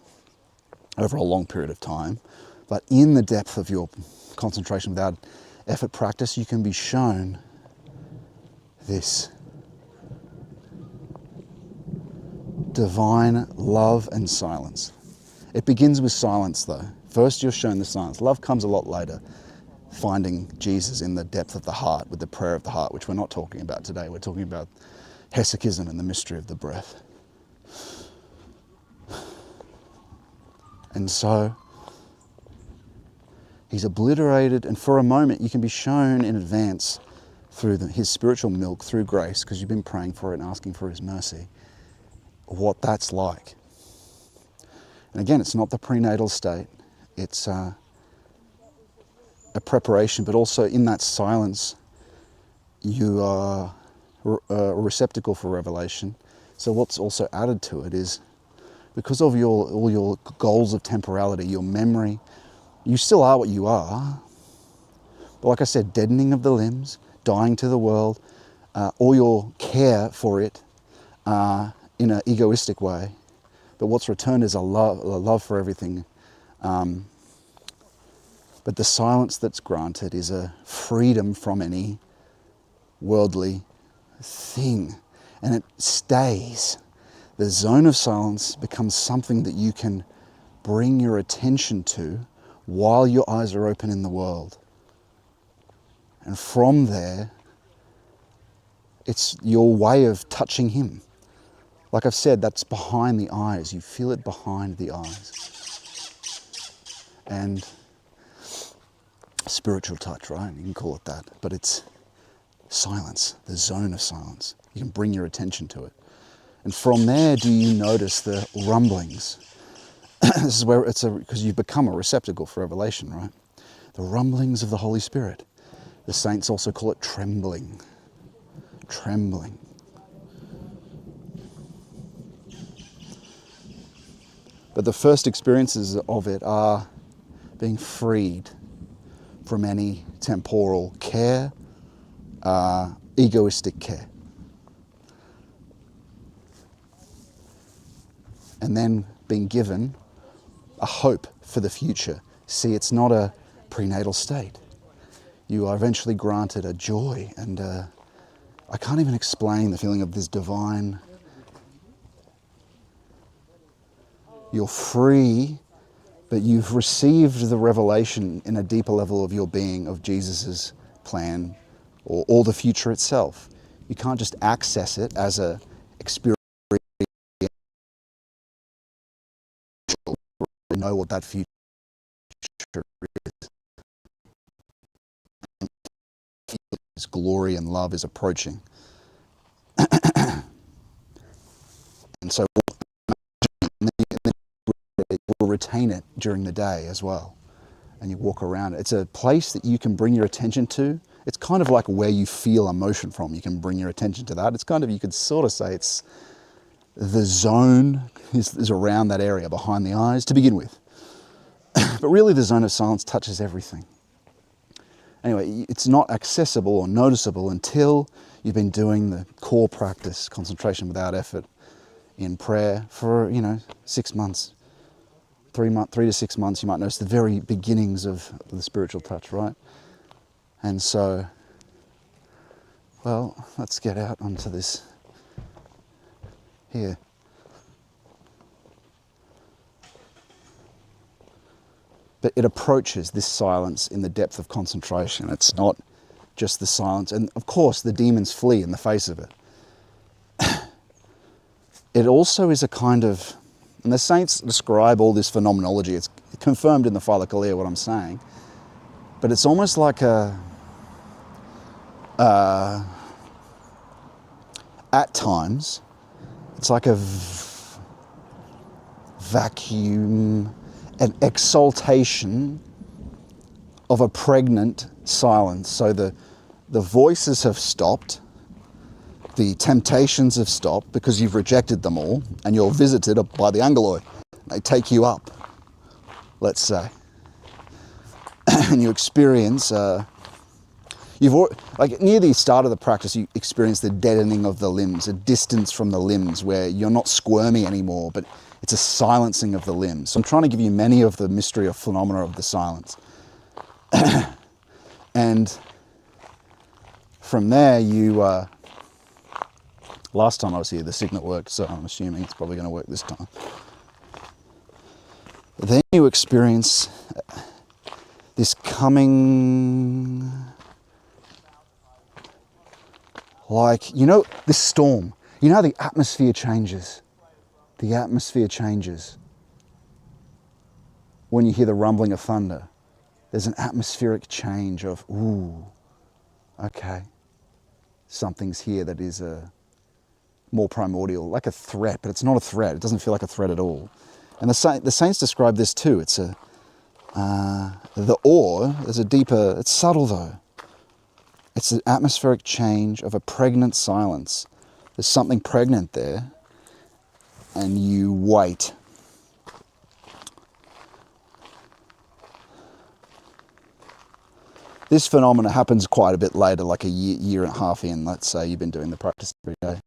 over a long period of time. But in the depth of your concentration without effort practice, you can be shown this divine love and silence. It begins with silence though. First you're shown the silence. Love comes a lot later. Finding Jesus in the depth of the heart with the prayer of the heart, which we're not talking about today. We're talking about Hesychasm and the mystery of the breath. And so he's obliterated, and for a moment you can be shown in advance through his spiritual milk, through grace, because you've been praying for it and asking for his mercy, what that's like. And again, it's not the prenatal state, it's a preparation, but also in that silence you are a receptacle for revelation. So what's also added to it is, because of all your goals of temporality, your memory, you still are what you are. But like I said, deadening of the limbs, dying to the world, all your care for it in an egoistic way. But what's returned is a love for everything. But the silence that's granted is a freedom from any worldly thing. And it stays. The zone of silence becomes something that you can bring your attention to while your eyes are open in the world. And from there, it's your way of touching him. Like I've said, that's behind the eyes. You feel it behind the eyes. And spiritual touch, right? You can call it that. But it's silence, the zone of silence. You can bring your attention to it. And from there, do you notice the rumblings? This is where because you've become a receptacle for revelation, right? The rumblings of the Holy Spirit. The saints also call it trembling. Trembling. But the first experiences of it are being freed from any temporal care, egoistic care. And then being given a hope for the future. See, it's not a prenatal state. You are eventually granted a joy, and I can't even explain the feeling of this divine. You're free, but you've received the revelation in a deeper level of your being, of Jesus's plan, or the future itself. You can't just access it as a experience. Know what that future is. His glory and love is approaching. And so you'll retain it during the day as well. And you walk around it. It's a place that you can bring your attention to. It's kind of like where you feel emotion from. You can bring your attention to that. It's kind of, you could sort of say it's the zone is around that area behind the eyes to begin with. But really the zone of silence touches everything. Anyway, it's not accessible or noticeable until you've been doing the core practice, concentration without effort, in prayer for, 6 months. 3 to 6 months, you might notice the very beginnings of the spiritual touch, right? And so, well, let's get out onto this here. But it approaches this silence in the depth of concentration. It's not just the silence. And of course, the demons flee in the face of it. It also is a kind of, and the saints describe all this phenomenology. It's confirmed in the Philokalia, what I'm saying. But it's almost like at times, it's like a vacuum, an exaltation of a pregnant silence. So the voices have stopped, the temptations have stopped because you've rejected them all, and you're visited by the angeloi. They take you up, let's say. And you experience, like near the start of the practice, you experience the deadening of the limbs, a distance from the limbs where you're not squirmy anymore, but it's a silencing of the limbs. So I'm trying to give you many of the mystery of phenomena of the silence. And from there, last time I was here, the signet worked, so I'm assuming it's probably going to work this time. Then you experience this coming, like, this storm. You know, the atmosphere changes. The atmosphere changes when you hear the rumbling of thunder. There's an atmospheric change of, ooh, okay, something's here that is more primordial, like a threat, but it's not a threat. It doesn't feel like a threat at all. And the saints describe this too. It's the awe, there's a deeper, it's subtle though. It's an atmospheric change of a pregnant silence. There's something pregnant there, and you wait. This phenomena happens quite a bit later, like a year and a half in. Let's say you've been doing the practice every day.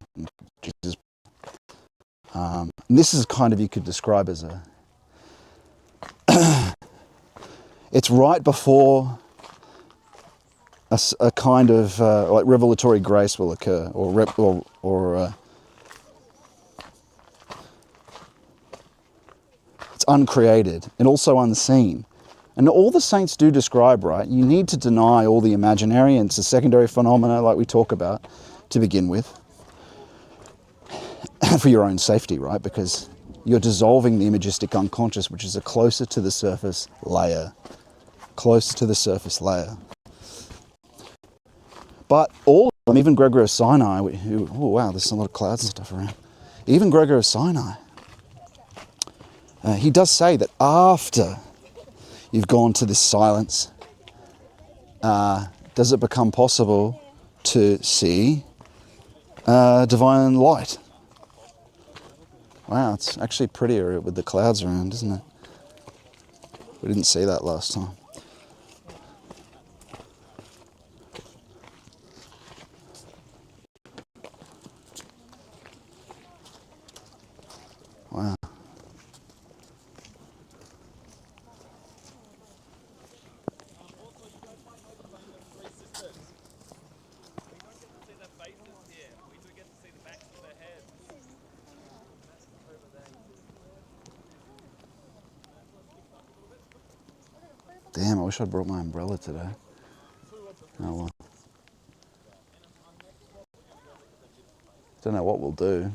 And this is kind of, you could describe as it's right before a kind of like revelatory grace will occur, or it's uncreated and also unseen. And all the saints do describe, right? You need to deny all the imaginary and it's a secondary phenomena like we talk about to begin with for your own safety, right? Because you're dissolving the imagistic unconscious, which is a closer to the surface layer. Close to the surface layer. But all of them, even Gregory of Sanai, who, oh wow, there's a lot of clouds and stuff around. Even Gregory of Sanai, he does say that after you've gone to this silence, does it become possible to see divine light? Wow, it's actually prettier with the clouds around, isn't it? We didn't see that last time. Wow. Damn, I wish I'd brought my umbrella today. Oh well. Don't know what we'll do.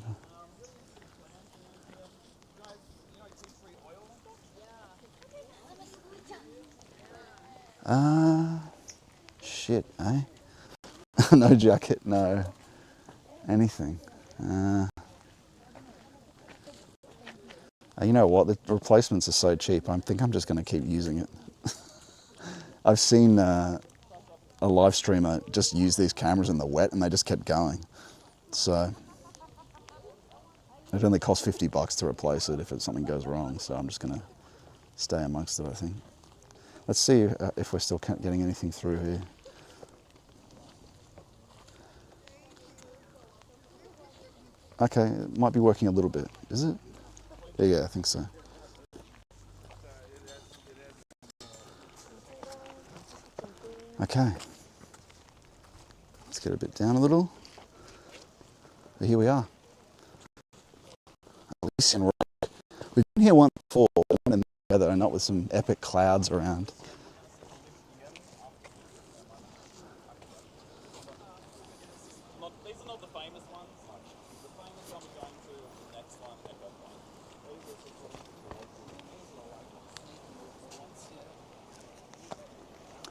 Shit, eh? No jacket, no anything. You know what? The replacements are so cheap. I think I'm just going to keep using it. I've seen a live streamer just use these cameras in the wet and they just kept going. So it only costs $50 to replace it if something goes wrong. So I'm just going to stay amongst it, I think. Let's see if we're still getting anything through here. Okay, it might be working a little bit. Is it? Yeah, I think so. Okay. Let's get a bit down a little. But here we are. Elysian Rock. We've been here once before, in the weather and not with some epic clouds around. These are not the famous ones. The famous one we're going to the next one, Echo Point.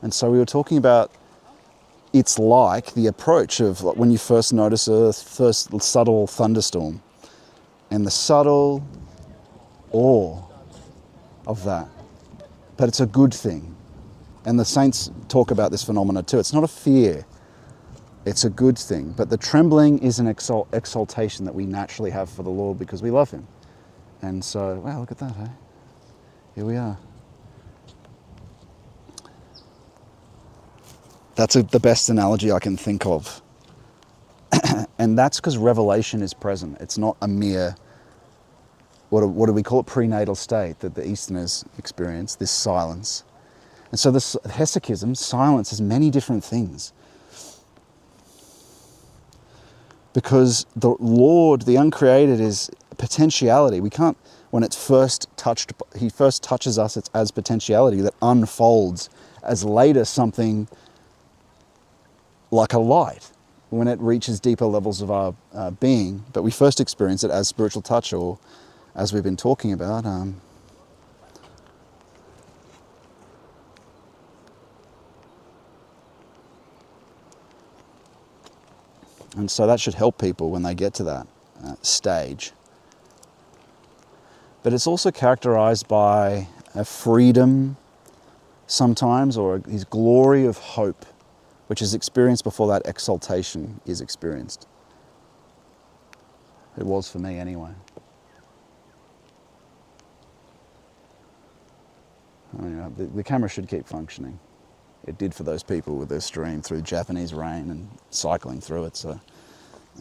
And so we were talking about, it's like the approach of when you first notice a first subtle thunderstorm and the subtle awe of that. But it's a good thing. And the saints talk about this phenomena too. It's not a fear. It's a good thing. But the trembling is an exaltation that we naturally have for the Lord because we love him. And so, wow, look at that, eh? Here we are. That's the best analogy I can think of. And that's because revelation is present. It's not a mere, what do we call it, prenatal state that the Easterners experience, this silence. And so this Hesychism, silence, is many different things. Because the Lord, the uncreated, is potentiality. We can't, when it's first touched, he first touches us, it's as potentiality that unfolds as later something like a light, when it reaches deeper levels of our being, but we first experience it as spiritual touch, or as we've been talking about. And so that should help people when they get to that stage. But it's also characterized by a freedom sometimes, or his glory of hope, which is experienced before that exaltation is experienced. It was for me anyway. The camera should keep functioning. It did for those people with their stream through Japanese rain and cycling through it, so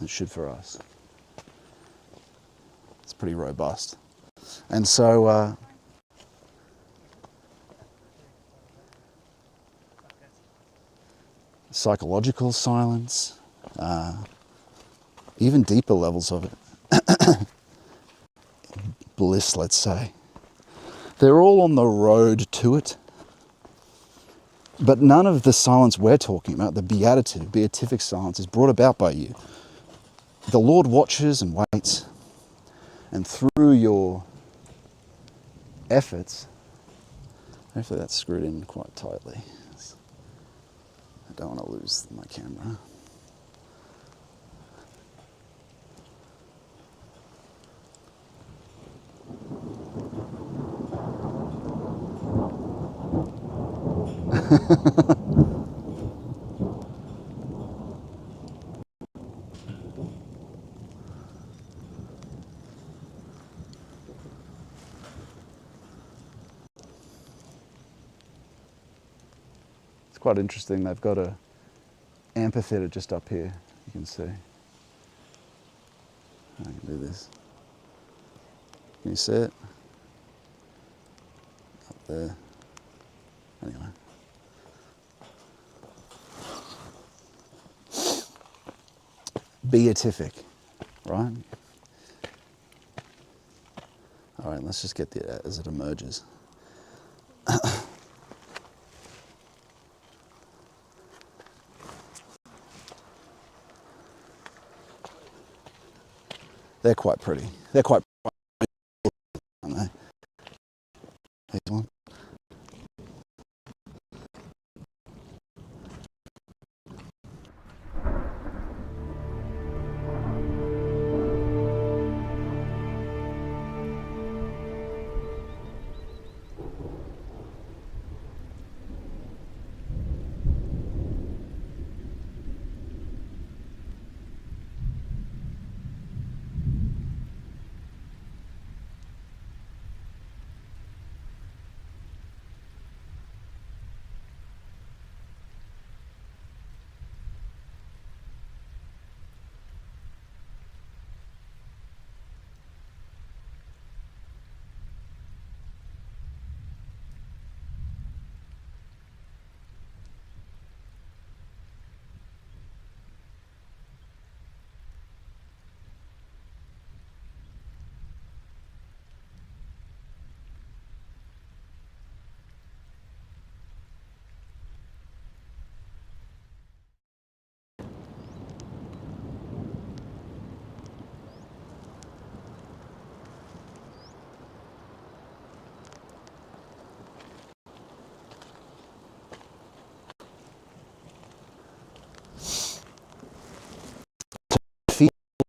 it should for us. It's pretty robust. And so psychological silence, even deeper levels of it, bliss, let's say. They're all on the road to it. But none of the silence we're talking about, the beatific silence, is brought about by you. The Lord watches and waits, and through your efforts, hopefully that's screwed in quite tightly. I don't want to lose my camera. It's quite interesting. They've got a amphitheater just up here, you can see. I can do this. Can you see it? Up there. Anyway. Beatific, right? All right, let's just get it as it emerges. They're quite pretty. They're quite pretty, aren't they? These one.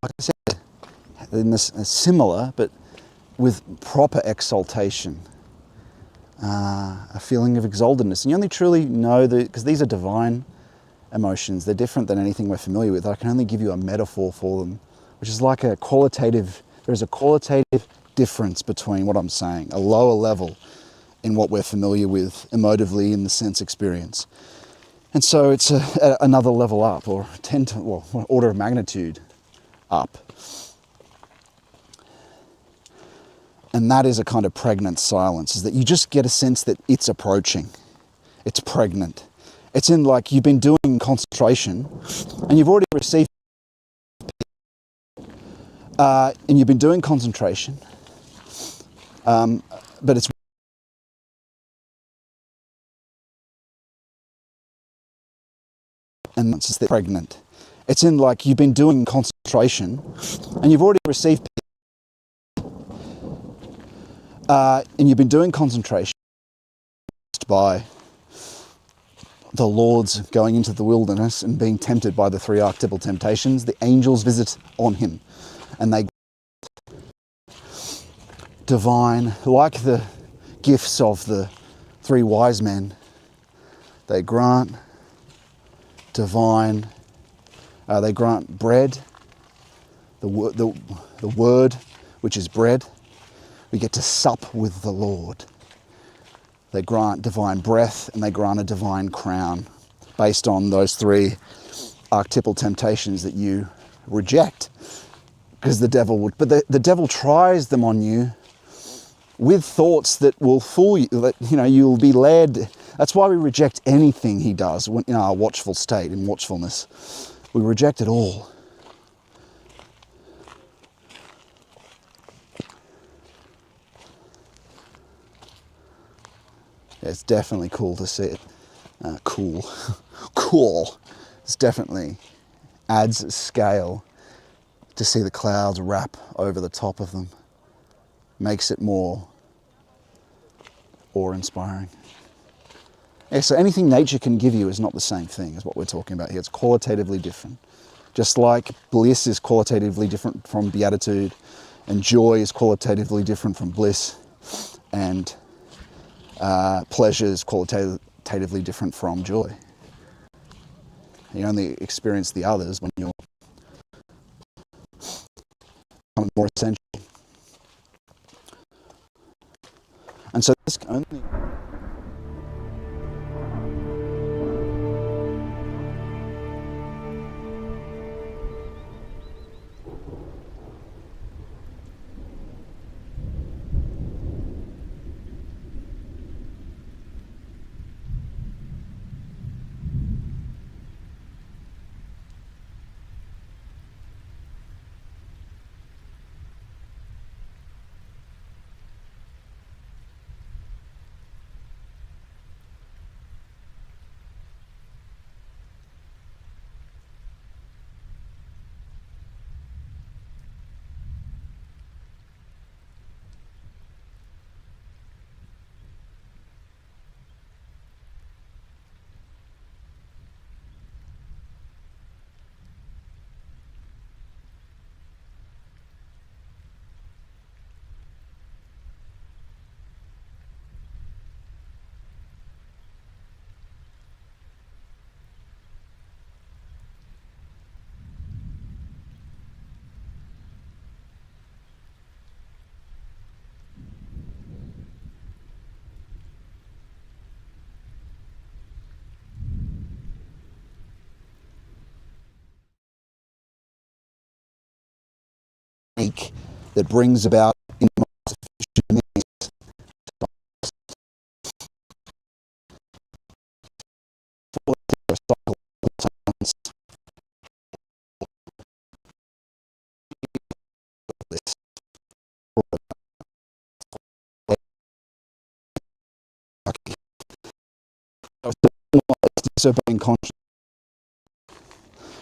Like I said, in this similar, but with proper exaltation, a feeling of exaltedness. And you only truly know because these are divine emotions. They're different than anything we're familiar with. I can only give you a metaphor for them, which is like a qualitative, there's a qualitative difference between what I'm saying, a lower level in what we're familiar with emotively in the sense experience. And so it's another level up, or order of magnitude up. And that is a kind of pregnant silence, is that you just get a sense that it's approaching. It's pregnant. It's in like you've been doing concentration and you've already received, and you've been doing concentration, but it's and it's just pregnant. It's in like you've been doing concentration and you've already received and you've been doing concentration by the Lord's going into the wilderness and being tempted by the three archetypal temptations. The angels visit on him and they divine, like the gifts of the three wise men, they grant divine, they grant bread, the word, which is bread. We get to sup with the Lord. They grant divine breath and they grant a divine crown based on those three archetypal temptations that you reject. Because the devil would, but the devil tries them on you with thoughts that will fool you, that you'll be led. That's why we reject anything he does in our watchful state, in watchfulness. We reject it all. It's definitely cool to see it. Cool. It's definitely adds scale to see the clouds wrap over the top of them. Makes it more awe-inspiring. Yeah, so anything nature can give you is not the same thing as what we're talking about here. It's qualitatively different. Just like bliss is qualitatively different from beatitude, and joy is qualitatively different from bliss, and pleasure is qualitatively different from joy. You only experience the others when you're becoming more essential. And so this can only... that brings about in the most efficient means for the cycle disobeying conscience.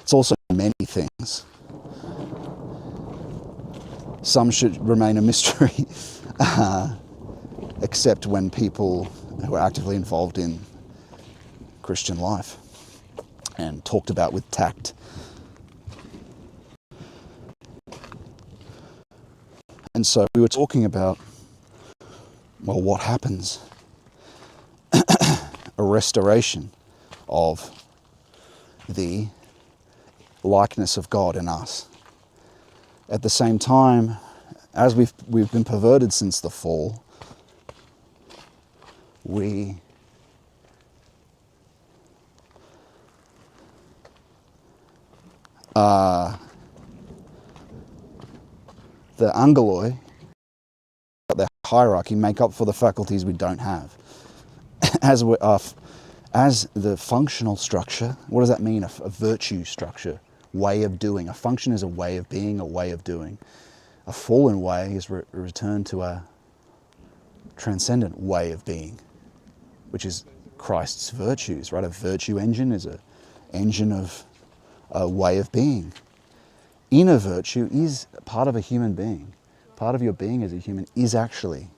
It's also many things. Some should remain a mystery, except when people who are actively involved in Christian life and talked about with tact. And so we were talking about, well, what happens? A restoration of the likeness of God in us. At the same time, as we've been perverted since the fall, the angeloi, the hierarchy, make up for the faculties we don't have. As the functional structure, what does that mean? A virtue structure, way of doing. A function is a way of being, a way of doing. A fallen way is a return to a transcendent way of being, which is Christ's virtues, right? A virtue engine is an engine of a way of being. Inner virtue is part of a human being. Part of your being as a human is actually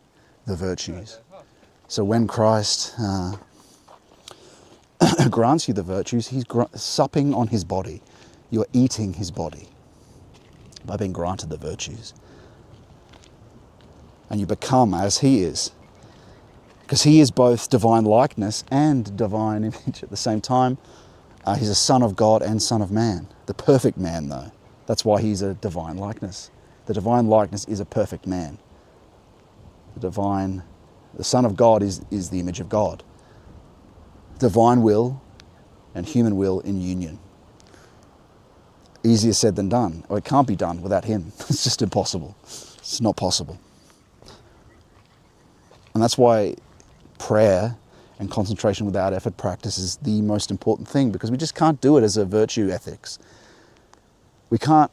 the virtues. So when Christ grants you the virtues, he's supping on his body. You're eating his body by being granted the virtues. And you become as he is. Because he is both divine likeness and divine image at the same time. He's a son of God and son of man. The perfect man, though. That's why he's a divine likeness. The divine likeness is a perfect man. The Son of God is the image of God. Divine will and human will in union. Easier said than done. Or it can't be done without him. It's just impossible. It's not possible. And that's why prayer and concentration without effort practice is the most important thing, because we just can't do it as a virtue ethics. We can't.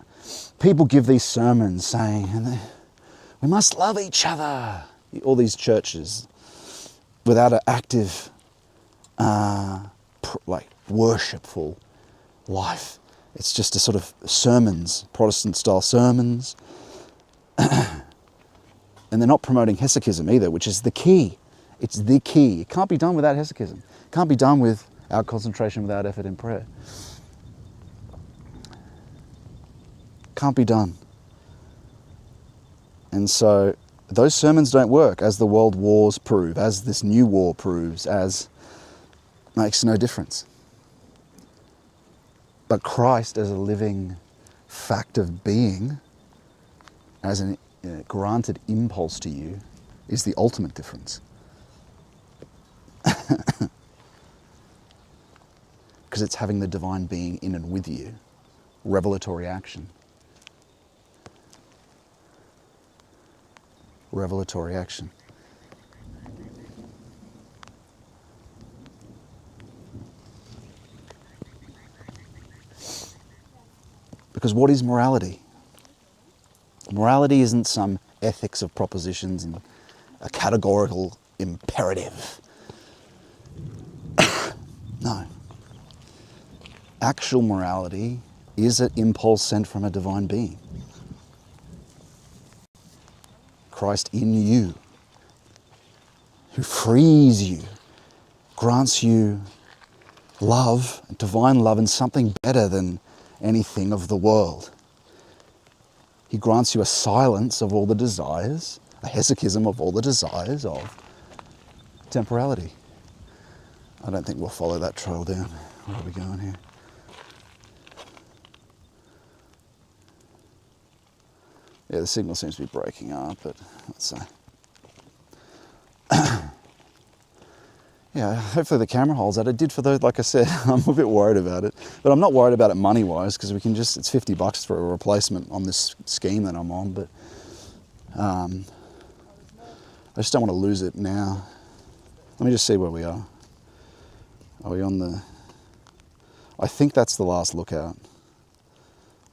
People give these sermons saying, we must love each other. All these churches, without an active, worshipful life. It's just a sort of sermons, Protestant-style sermons. And they're not promoting Hesychism either, which is the key. It's the key. It can't be done without Hesychism. It can't be done without concentration, without effort in prayer. Can't be done. And so those sermons don't work, as the world wars prove, as this new war proves, as makes no difference. But Christ as a living fact of being, as a granted impulse to you, is the ultimate difference. Because it's having the divine being in and with you. Revelatory action. Revelatory action. Because what is morality? Morality isn't some ethics of propositions and a categorical imperative. No. Actual morality is an impulse sent from a divine being. Christ in you, who frees you, grants you love, divine love, and something better than anything of the world. He grants you a silence of all the desires, a hesychism of all the desires of temporality. I don't think we'll follow that trail down. Where are we going here? Yeah, the signal seems to be breaking up, but let's see. Yeah, hopefully the camera holds that. It did for those, like I said, I'm a bit worried about it. But I'm not worried about it money-wise, because we can just, it's $50 for a replacement on this scheme that I'm on, but I just don't want to lose it now. Let me just see where we are. Are we on the, I think that's the last lookout,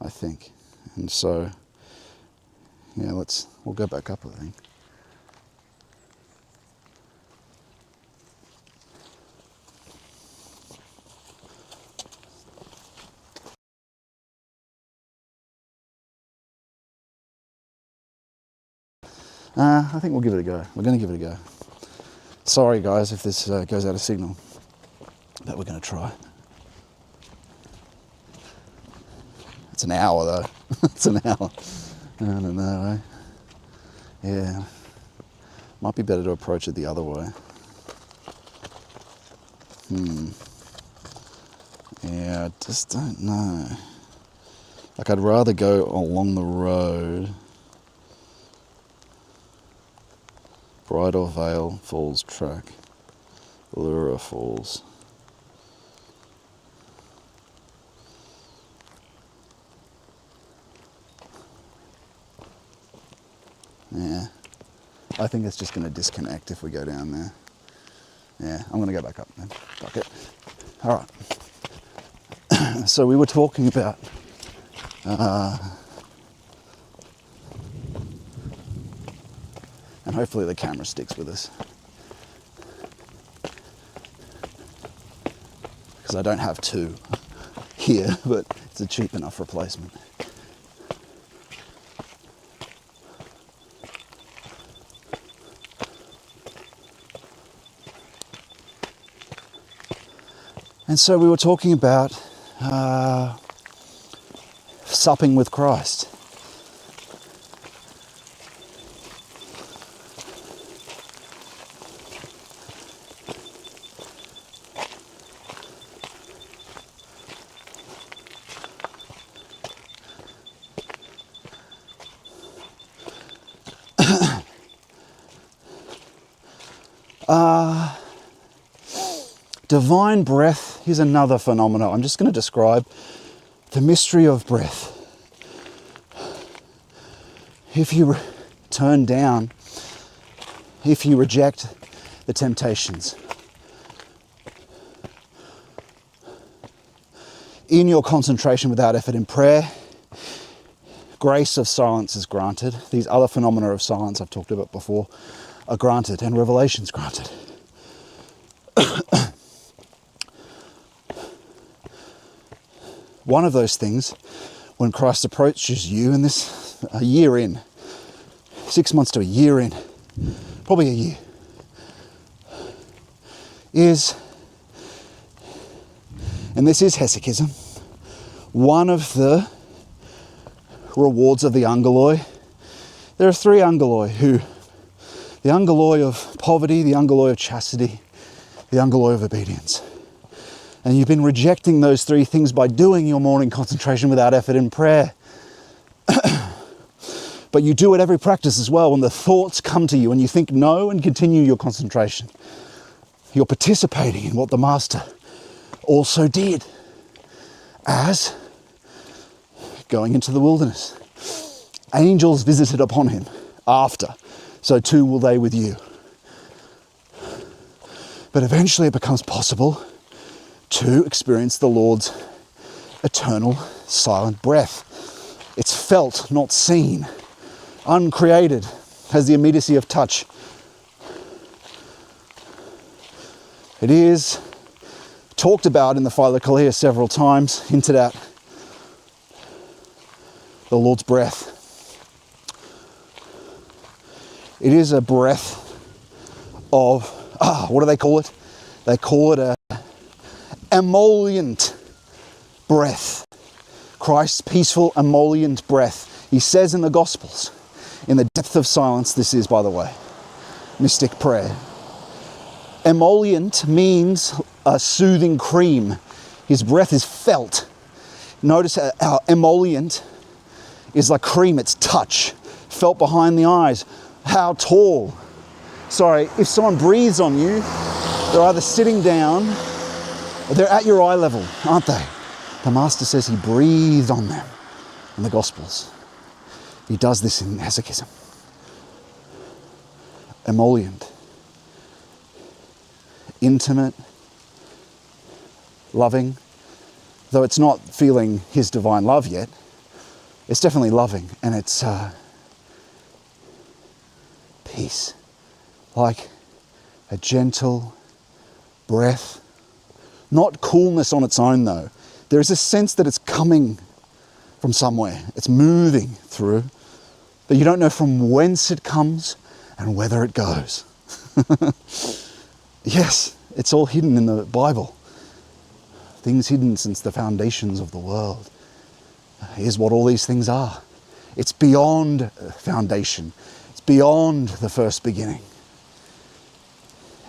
I think. And so, yeah, we'll go back up, I think. I think we'll give it a go. We're going to give it a go. Sorry, guys, if this goes out of signal, but we're going to try. It's an hour, though. It's an hour. I don't know, eh? Yeah. Might be better to approach it the other way. Yeah, I just don't know. Like, I'd rather go along the road. Bridal Veil Falls track. Leura Falls. Yeah. I think it's just going to disconnect if we go down there. Yeah, I'm going to go back up then. Fuck it. All right. So we were talking about and hopefully the camera sticks with us, because I don't have two here, but it's a cheap enough replacement. And so we were talking about supping with Christ. Divine breath, here's another phenomenon. I'm just going to describe the mystery of breath. If you turn down, if you reject the temptations, in your concentration without effort in prayer, grace of silence is granted. These other phenomena of silence I've talked about before are granted, and revelation's granted. One of those things, when Christ approaches you, and this a year in, 6 months to a year in, probably a year, is, and this is Hesychism, one of the rewards of the angeloi. There are three angeloi the angeloi of poverty, the angeloi of chastity, the angeloi of obedience. And you've been rejecting those three things by doing your morning concentration without effort in prayer. But you do it every practice as well when the thoughts come to you and you think no and continue your concentration. You're participating in what the Master also did as going into the wilderness. Angels visited upon him after, so too will they with you. But eventually it becomes possible to experience the Lord's eternal silent breath. It's felt, not seen, uncreated, has the immediacy of touch. It is talked about in the Philokalia several times, hinted at, the Lord's breath. It is a breath of, what do they call it? They call it a emollient breath. Christ's peaceful emollient breath. He says in the Gospels, in the depth of silence, this is, by the way, mystic prayer. Emollient means a soothing cream. His breath is felt. Notice how emollient is like cream, it's touch, felt behind the eyes. How tall. Sorry, if someone breathes on you, they're either sitting down, they're at your eye level, aren't they? The Master says he breathed on them in the Gospels. He does this in Hesychism. Emollient. Intimate. Loving. Though it's not feeling his divine love yet, it's definitely loving, and it's peace. Like a gentle breath. Not coolness on its own though. There is a sense that it's coming from somewhere. It's moving through, but you don't know from whence it comes and whether it goes. Yes, it's all hidden in the Bible. Things hidden since the foundations of the world. Here's what all these things are. It's beyond foundation. It's beyond the first beginning.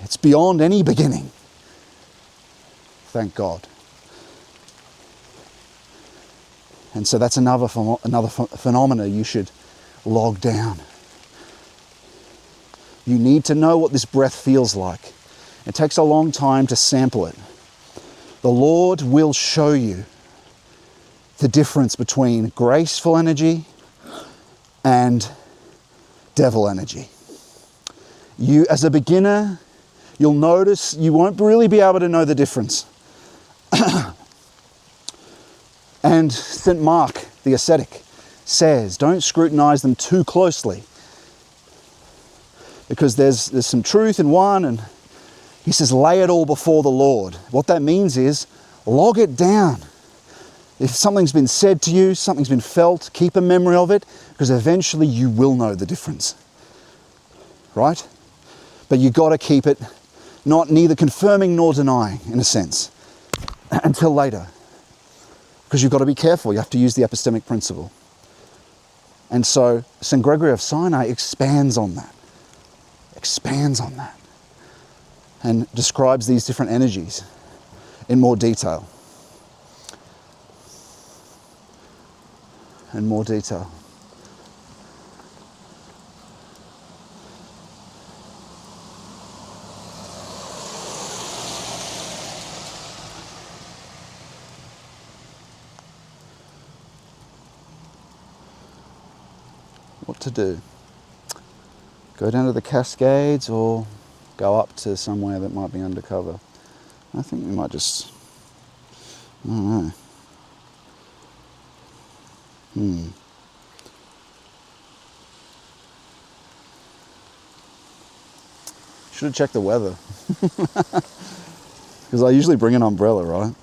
It's beyond any beginning. Thank God. And so that's another phenomena you should log down. You need to know what this breath feels like. It takes a long time to sample it. The Lord will show you the difference between graceful energy and devil energy. You, as a beginner, you'll notice you won't really be able to know the difference. And St. Mark, the ascetic, says, don't scrutinize them too closely, because there's some truth in one, and he says, lay it all before the Lord. What that means is, log it down. If something's been said to you, something's been felt, keep a memory of it, because eventually you will know the difference, right? But you got to keep it neither confirming nor denying, in a sense, until later. Because you've got to be careful. You have to use the epistemic principle. And so St. Gregory of Sanai expands on that, and describes these different energies in more detail. What to do? Go down to the Cascades or go up to somewhere that might be undercover? I think we might just, I don't know. Should have checked the weather. Because I usually bring an umbrella, right?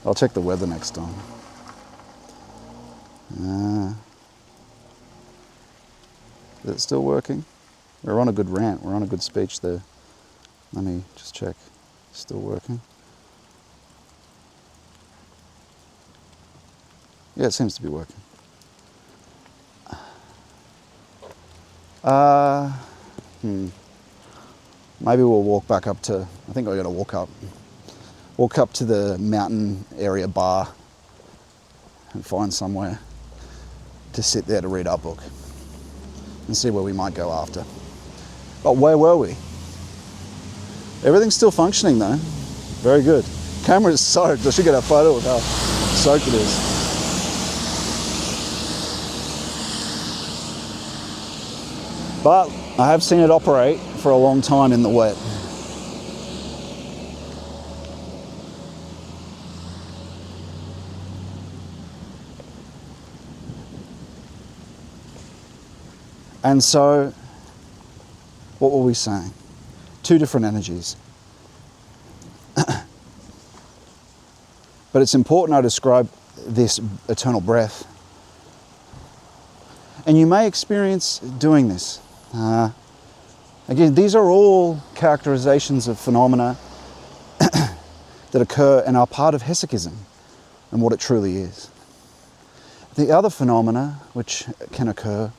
I'll check the weather next time. Is it still working? We're on a good rant. We're on a good speech there. Let me just check. Still working? Yeah, it seems to be working. Maybe we'll walk back up to, I think we're going to walk up to the mountain area bar and find somewhere to sit there to read our book and see where we might go after. But where were we? Everything's still functioning though. Very good. Camera is soaked. I should get a photo of how soaked it is. But I have seen it operate for a long time in the wet. And so, what were we saying? Two different energies. But it's important I describe this eternal breath. And you may experience doing this. Again, these are all characterizations of phenomena that occur and are part of Hesychism and what it truly is. The other phenomena which can occur,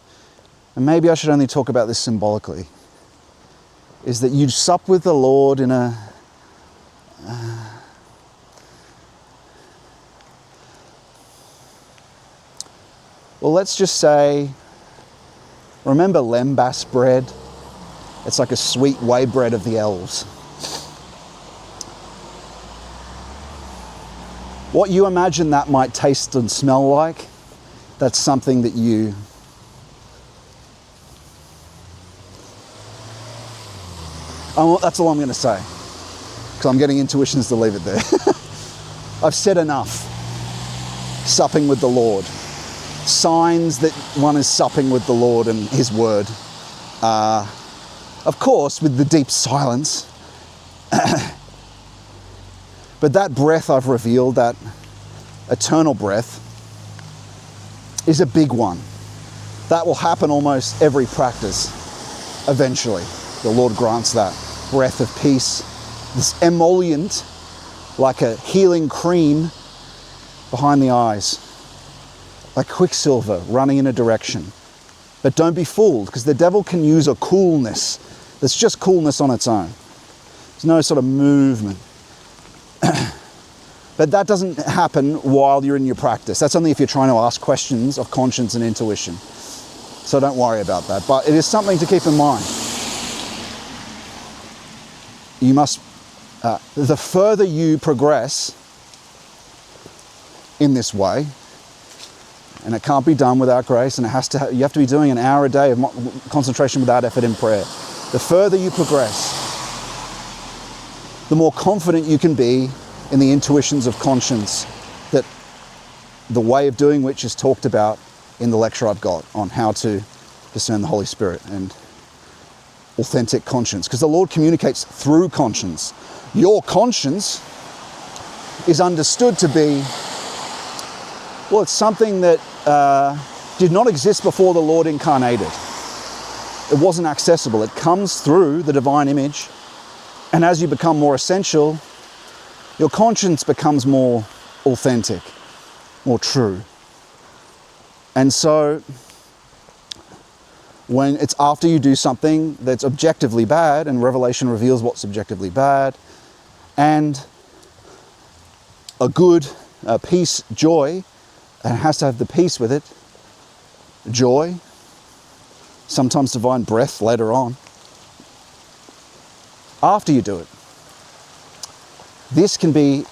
and maybe I should only talk about this symbolically, is that you sup with the Lord in a well, let's just say, remember lembas bread? It's like a sweet whey bread of the elves. What you imagine that might taste and smell like, that's something that you that's all I'm going to say, because I'm getting intuitions to leave it there. I've said enough. Supping with the Lord. Signs that one is supping with the Lord and His Word. Of course, with the deep silence. But that breath I've revealed, that eternal breath, is a big one. That will happen almost every practice, eventually. The Lord grants that breath of peace, this emollient, like a healing cream behind the eyes, like quicksilver running in a direction. But don't be fooled, because the devil can use a coolness that's just coolness on its own. There's no sort of movement. But that doesn't happen while you're in your practice. That's only if you're trying to ask questions of conscience and intuition. So don't worry about that. But it is something to keep in mind. You must, the further you progress in this way, and it can't be done without grace, and you have to be doing an hour a day of concentration without effort in prayer. The further you progress, the more confident you can be in the intuitions of conscience, that the way of doing which is talked about in the lecture I've got on how to discern the Holy Spirit and authentic conscience, because the Lord communicates through conscience. Your conscience is understood to be Well, it's something that did not exist before the Lord incarnated. It wasn't accessible. It comes through the divine image, and as you become more essential, your conscience becomes more authentic, more true. And so when it's after you do something that's objectively bad, and Revelation reveals what's objectively bad, and a good peace, joy, and it has to have the peace with it, joy, sometimes divine breath later on, after you do it. This can be,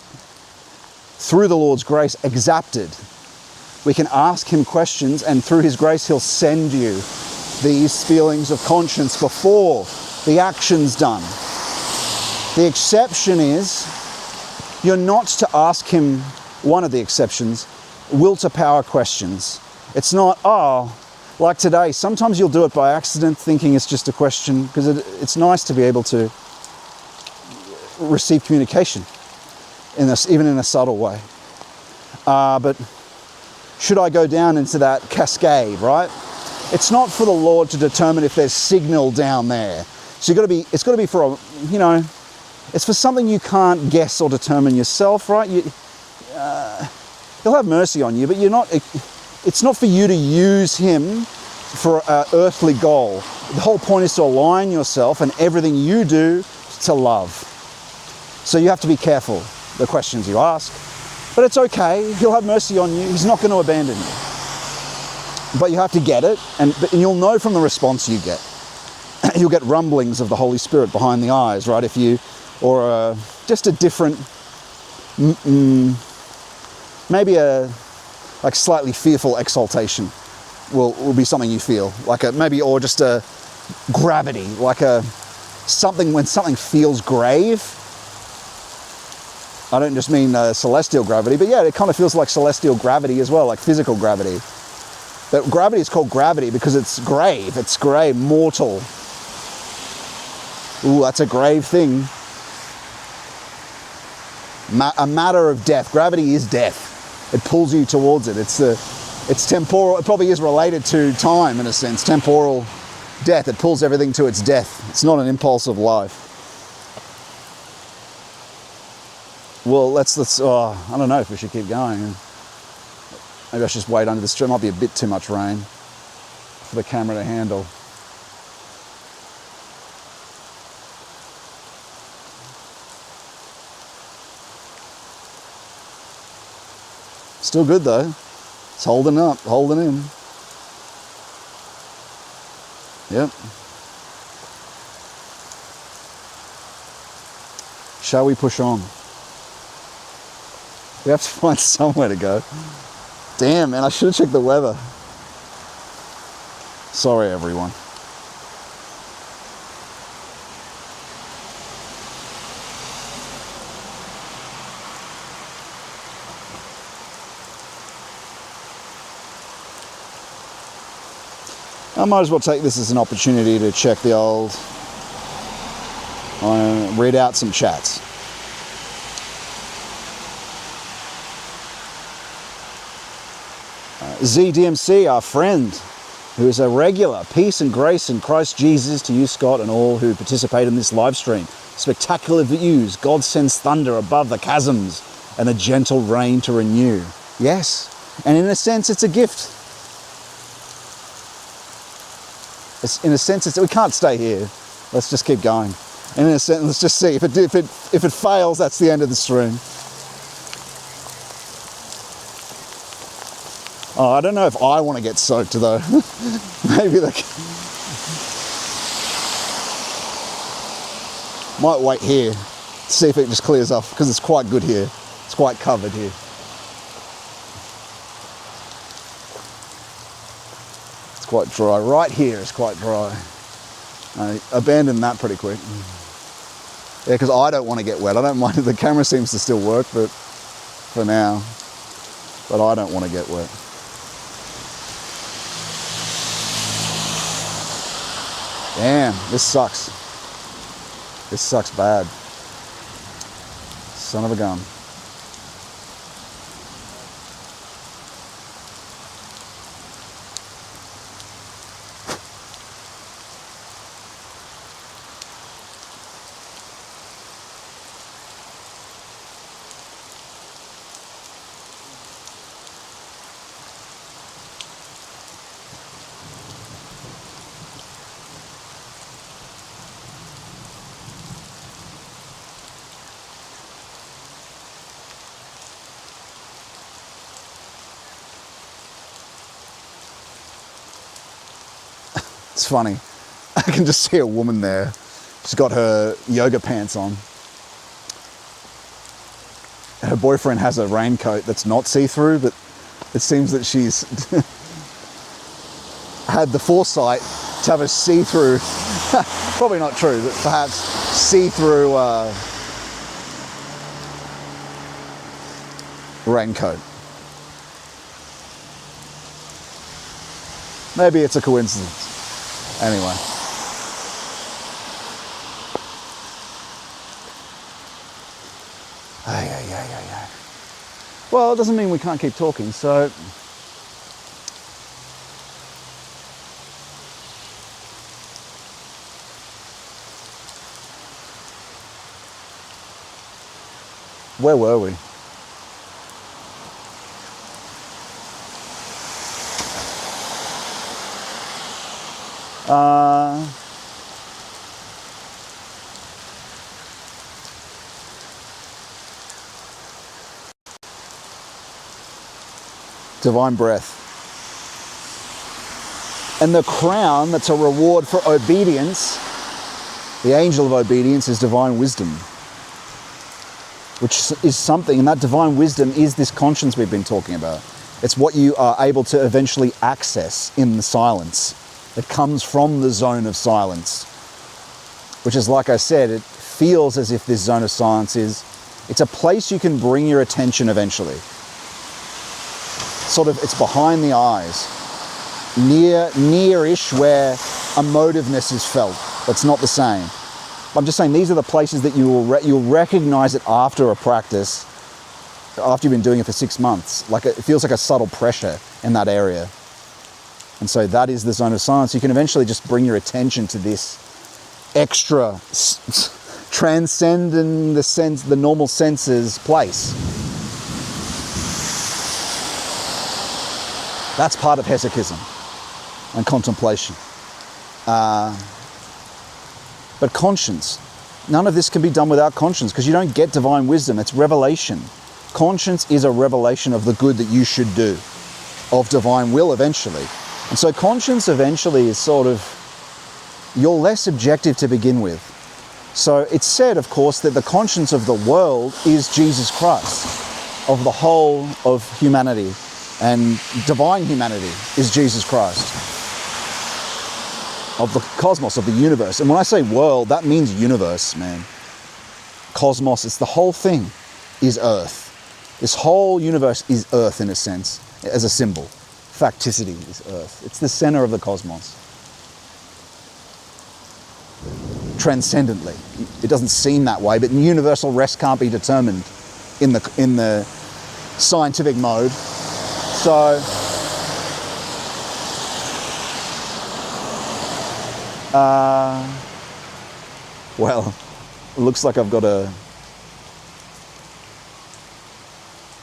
through the Lord's grace, exacted. We can ask him questions, and through his grace he'll send you these feelings of conscience before the action's done. The exception is, you're not to ask him, one of the exceptions, will to power questions. It's not, like today, sometimes you'll do it by accident thinking it's just a question, because it's nice to be able to receive communication, even in a subtle way. But should I go down into that cascade, right? It's not for the Lord to determine if there's signal down there. So it's got to be for it's for something you can't guess or determine yourself, right? He'll have mercy on you, but it's not for you to use him for an earthly goal. The whole point is to align yourself and everything you do to love. So you have to be careful the questions you ask, but it's okay. He'll have mercy on you. He's not going to abandon you. But you have to get it, and you'll know from the response you get. You'll get rumblings of the Holy Spirit behind the eyes, right? Just a different, maybe a slightly fearful exaltation will be something you feel, or just a gravity, something when something feels grave. I don't just mean celestial gravity, but yeah, it kind of feels like celestial gravity as well, like physical gravity. But gravity is called gravity because it's grave, mortal. Ooh, that's a grave thing. A matter of death. Gravity is death. It pulls you towards it. It's temporal. It probably is related to time in a sense. Temporal death. It pulls everything to its death. It's not an impulse of life. Well, let's. I don't know if we should keep going. Maybe I should just wait under this tree. It might be a bit too much rain for the camera to handle. Still good though. It's holding up, holding in. Yep. Shall we push on? We have to find somewhere to go. Damn, man, I should have checked the weather. Sorry, everyone. I might as well take this as an opportunity to check the old, read out some chats. ZDMC, our friend, who is a regular. Peace and grace in Christ Jesus to you, Scott, and all who participate in this live stream. Spectacular views. God sends thunder above the chasms and a gentle rain to renew. Yes, and in a sense, it's a gift. In a sense, we can't stay here. Let's just keep going. And in a sense, let's just see. If it fails, that's the end of the stream. Oh, I don't know if I want to get soaked though. Maybe might wait here to see if it just clears off because it's quite good here. It's quite covered here. It's quite dry. Right here is quite dry. I abandoned that pretty quick. Yeah, because I don't want to get wet. I don't mind if the camera seems to still work, but for now. But I don't want to get wet. Damn, this sucks. This sucks bad. Son of a gun. It's funny. I can just see a woman there. She's got her yoga pants on. Her boyfriend has a raincoat that's not see-through, but it seems that she's had the foresight to have a see-through, probably not true, but perhaps see-through raincoat. Maybe it's a coincidence. Anyway. Well, it doesn't mean we can't keep talking, so... Where were we? Divine breath. And the crown that's a reward for obedience, the angel of obedience, is divine wisdom, which is something, and that divine wisdom is this conscience we've been talking about. It's what you are able to eventually access in the silence. It comes from the zone of silence, which is, like I said, it feels as if this zone of silence it's a place you can bring your attention eventually. Sort of, it's behind the eyes, near-ish where emotiveness is felt. It's not the same. I'm just saying these are the places that you'll recognize it after a practice, after you've been doing it for 6 months. Like it feels like a subtle pressure in that area. And so that is the zone of silence. You can eventually just bring your attention to this extra, transcending the normal senses place. That's part of Hesychism and contemplation. But conscience, none of this can be done without conscience, because you don't get divine wisdom, it's revelation. Conscience is a revelation of the good that you should do, of divine will eventually. And so conscience eventually is sort of, you're less objective to begin with. So it's said, of course, that the conscience of the world is Jesus Christ, of the whole of humanity. And divine humanity is Jesus Christ, of the cosmos, of the universe. And when I say world, that means universe, man. Cosmos, it's the whole thing is Earth. This whole universe is Earth in a sense, as a symbol. Facticity is Earth. It's the center of the cosmos. Transcendently. It doesn't seem that way, but universal rest can't be determined in the scientific mode. So, well, it looks like I've got a,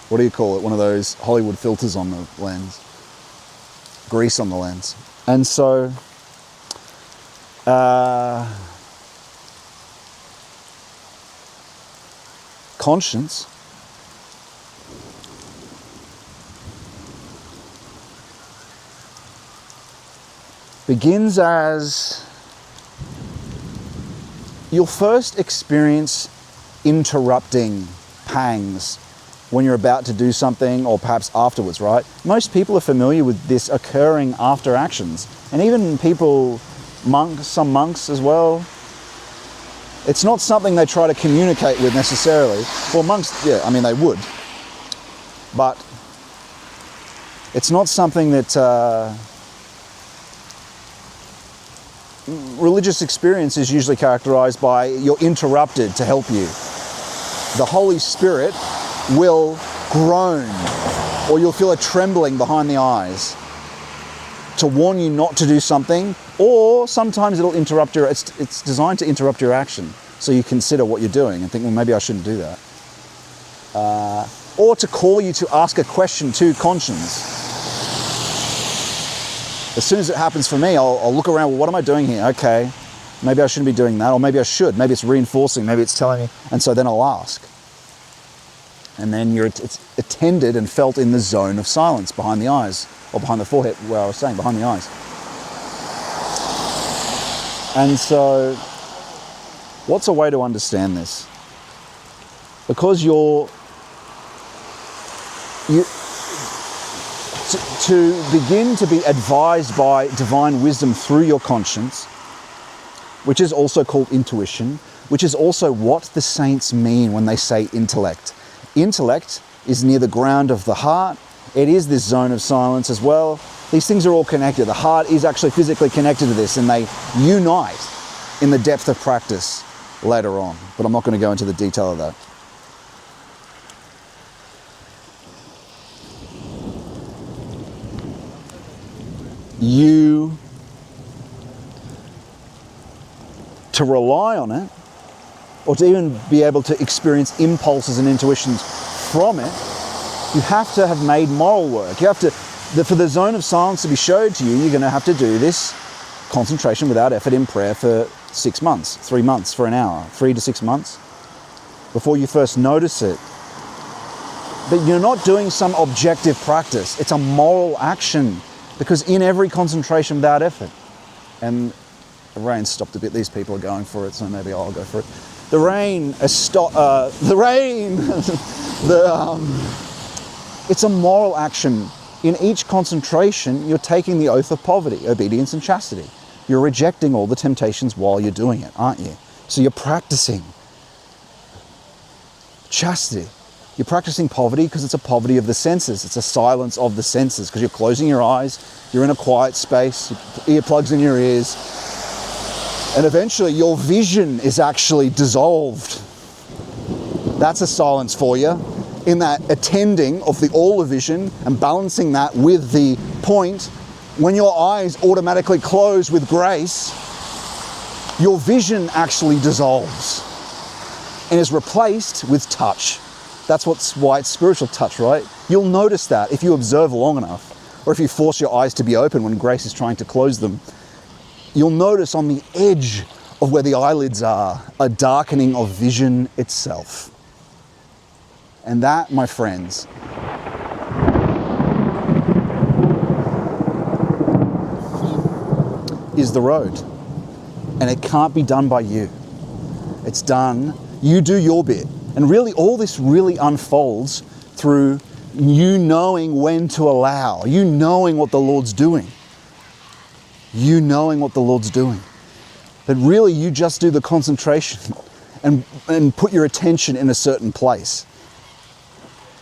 what do you call it? One of those Hollywood filters on the lens. Grease on the lens. And so, conscience begins as you'll first experience interrupting pangs when you're about to do something, or perhaps afterwards, right? Most people are familiar with this occurring after actions, and even people, some monks as well. It's not something they try to communicate with necessarily. Well, monks, yeah, I mean, they would, but it's not something that religious experience is usually characterized by you're interrupted to help you. The Holy Spirit will groan, or you'll feel a trembling behind the eyes to warn you not to do something, or sometimes it'll interrupt it's designed to interrupt your action, so you consider what you're doing and think, well, maybe I shouldn't do that. Or to call you to ask a question to conscience. As soon as it happens for me, I'll look around, well, what am I doing here? Okay, maybe I shouldn't be doing that, or maybe I should. Maybe it's reinforcing, maybe it's telling me. And so then I'll ask. And then it's attended and felt in the zone of silence, behind the eyes, or behind the forehead, where I was saying, behind the eyes. And so, what's a way to understand this? Because to begin to be advised by divine wisdom through your conscience, which is also called intuition, which is also what the saints mean when they say intellect. Intellect is near the ground of the heart. It is this zone of silence as well. These things are all connected. The heart is actually physically connected to this, and they unite in the depth of practice later on. But I'm not going to go into the detail of that. To rely on it, or to even be able to experience impulses and intuitions from it, you have to have made moral work. You have to, for the zone of silence to be showed to you, you're going to have to do this concentration without effort in prayer for 6 months, 3 months, for an hour, 3 to 6 months, before you first notice it. But you're not doing some objective practice. It's a moral action, because in every concentration without effort, and the rain stopped a bit. These people are going for it, so maybe I'll go for it. The rain has stopped. It's a moral action. In each concentration, you're taking the oath of poverty, obedience, and chastity. You're rejecting all the temptations while you're doing it, aren't you? So you're practicing chastity. You're practicing poverty because it's a poverty of the senses. It's a silence of the senses because you're closing your eyes. You're in a quiet space. Earplugs in your ears. And eventually your vision is actually dissolved. That's a silence for you. In that attending of the all of vision and balancing that with the point, when your eyes automatically close with grace, your vision actually dissolves and is replaced with touch. That's why it's spiritual touch, right? You'll notice that if you observe long enough, or if you force your eyes to be open when grace is trying to close them. You'll notice on the edge of where the eyelids are, a darkening of vision itself. And that, my friends, is the road. And it can't be done by you. It's done, you do your bit. And really, all this really unfolds through you knowing when to allow, you knowing what the Lord's doing. You knowing what the Lord's doing. But really, you just do the concentration and put your attention in a certain place.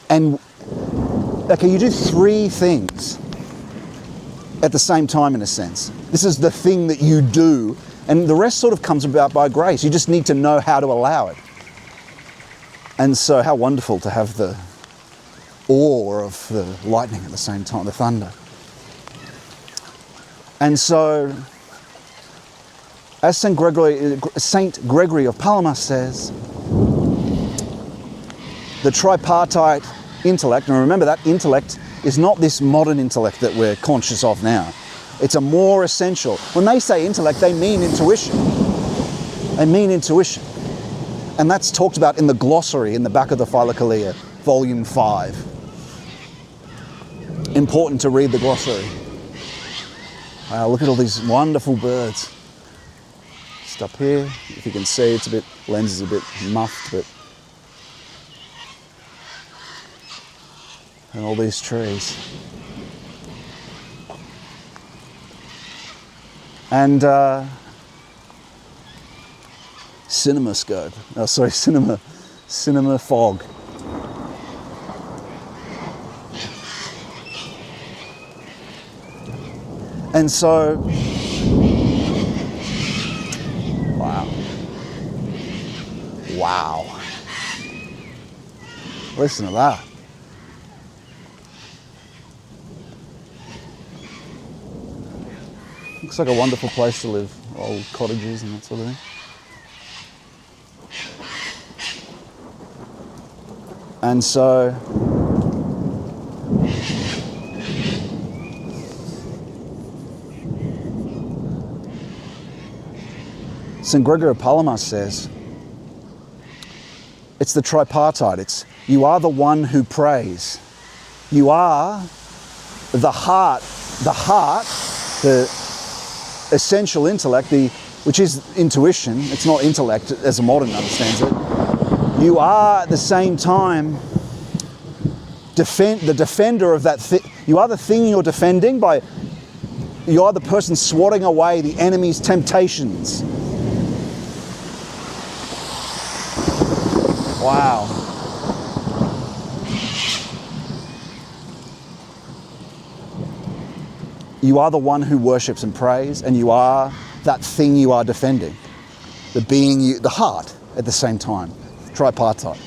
And, okay, you do 3 things at the same time, in a sense. This is the thing that you do, and the rest sort of comes about by grace. You just need to know how to allow it. And so how wonderful to have the awe of the lightning at the same time, the thunder. And so, as Saint Gregory of Palamas says, the tripartite intellect, and remember that intellect is not this modern intellect that we're conscious of now. It's a more essential. When they say intellect, they mean intuition. They mean intuition. And that's talked about in the glossary in the back of the Philokalia, volume 5. Important to read the glossary. Wow, look at all these wonderful birds. Just up here, if you can see, it's a bit, lens is a bit muffed, but... And all these trees. And cinema scope. Oh, sorry, cinema fog. And so, wow. Listen to that. Looks like a wonderful place to live. Old cottages and that sort of thing. And so, St. Gregory of Palamas says, it's the tripartite. It's, you are the one who prays. You are the heart, the essential intellect, the which is intuition, it's not intellect as a modern understands it, you are at the same time the defender of that thing. You are the thing you're defending by, you are the person swatting away the enemy's temptations. Wow. You are the one who worships and prays, and you are that thing you are defending. The being you, the heart at the same time. Tripartite.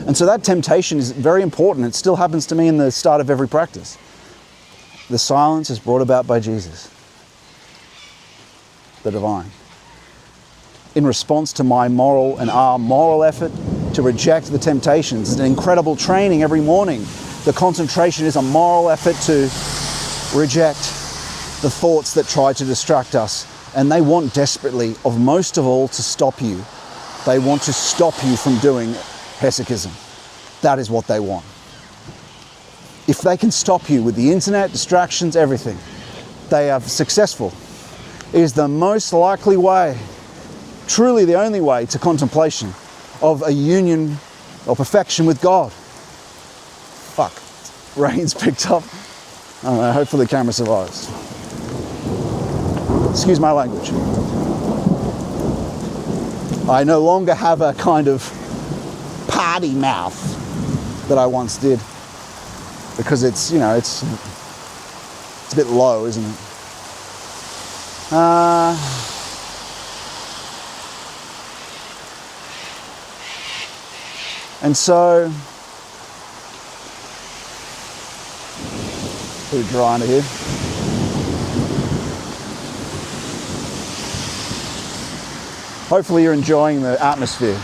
And so that temptation is very important. It still happens to me in the start of every practice. The silence is brought about by Jesus, the divine. In response to my moral and our moral effort to reject the temptations. It's an incredible training every morning. The concentration is a moral effort to reject the thoughts that try to distract us. And they want desperately, of most of all, to stop you. They want to stop you from doing Hesychism. That is what they want. If they can stop you with the internet, distractions, everything, they are successful. It is the most likely way, truly the only way to contemplation of a union or perfection with God. Fuck, rain's picked up. I don't know, hopefully the camera survives. Excuse my language. I no longer have a kind of party mouth that I once did, because it's, you know, it's a bit low, isn't it? And so, pretty dry under here. Hopefully you're enjoying the atmosphere.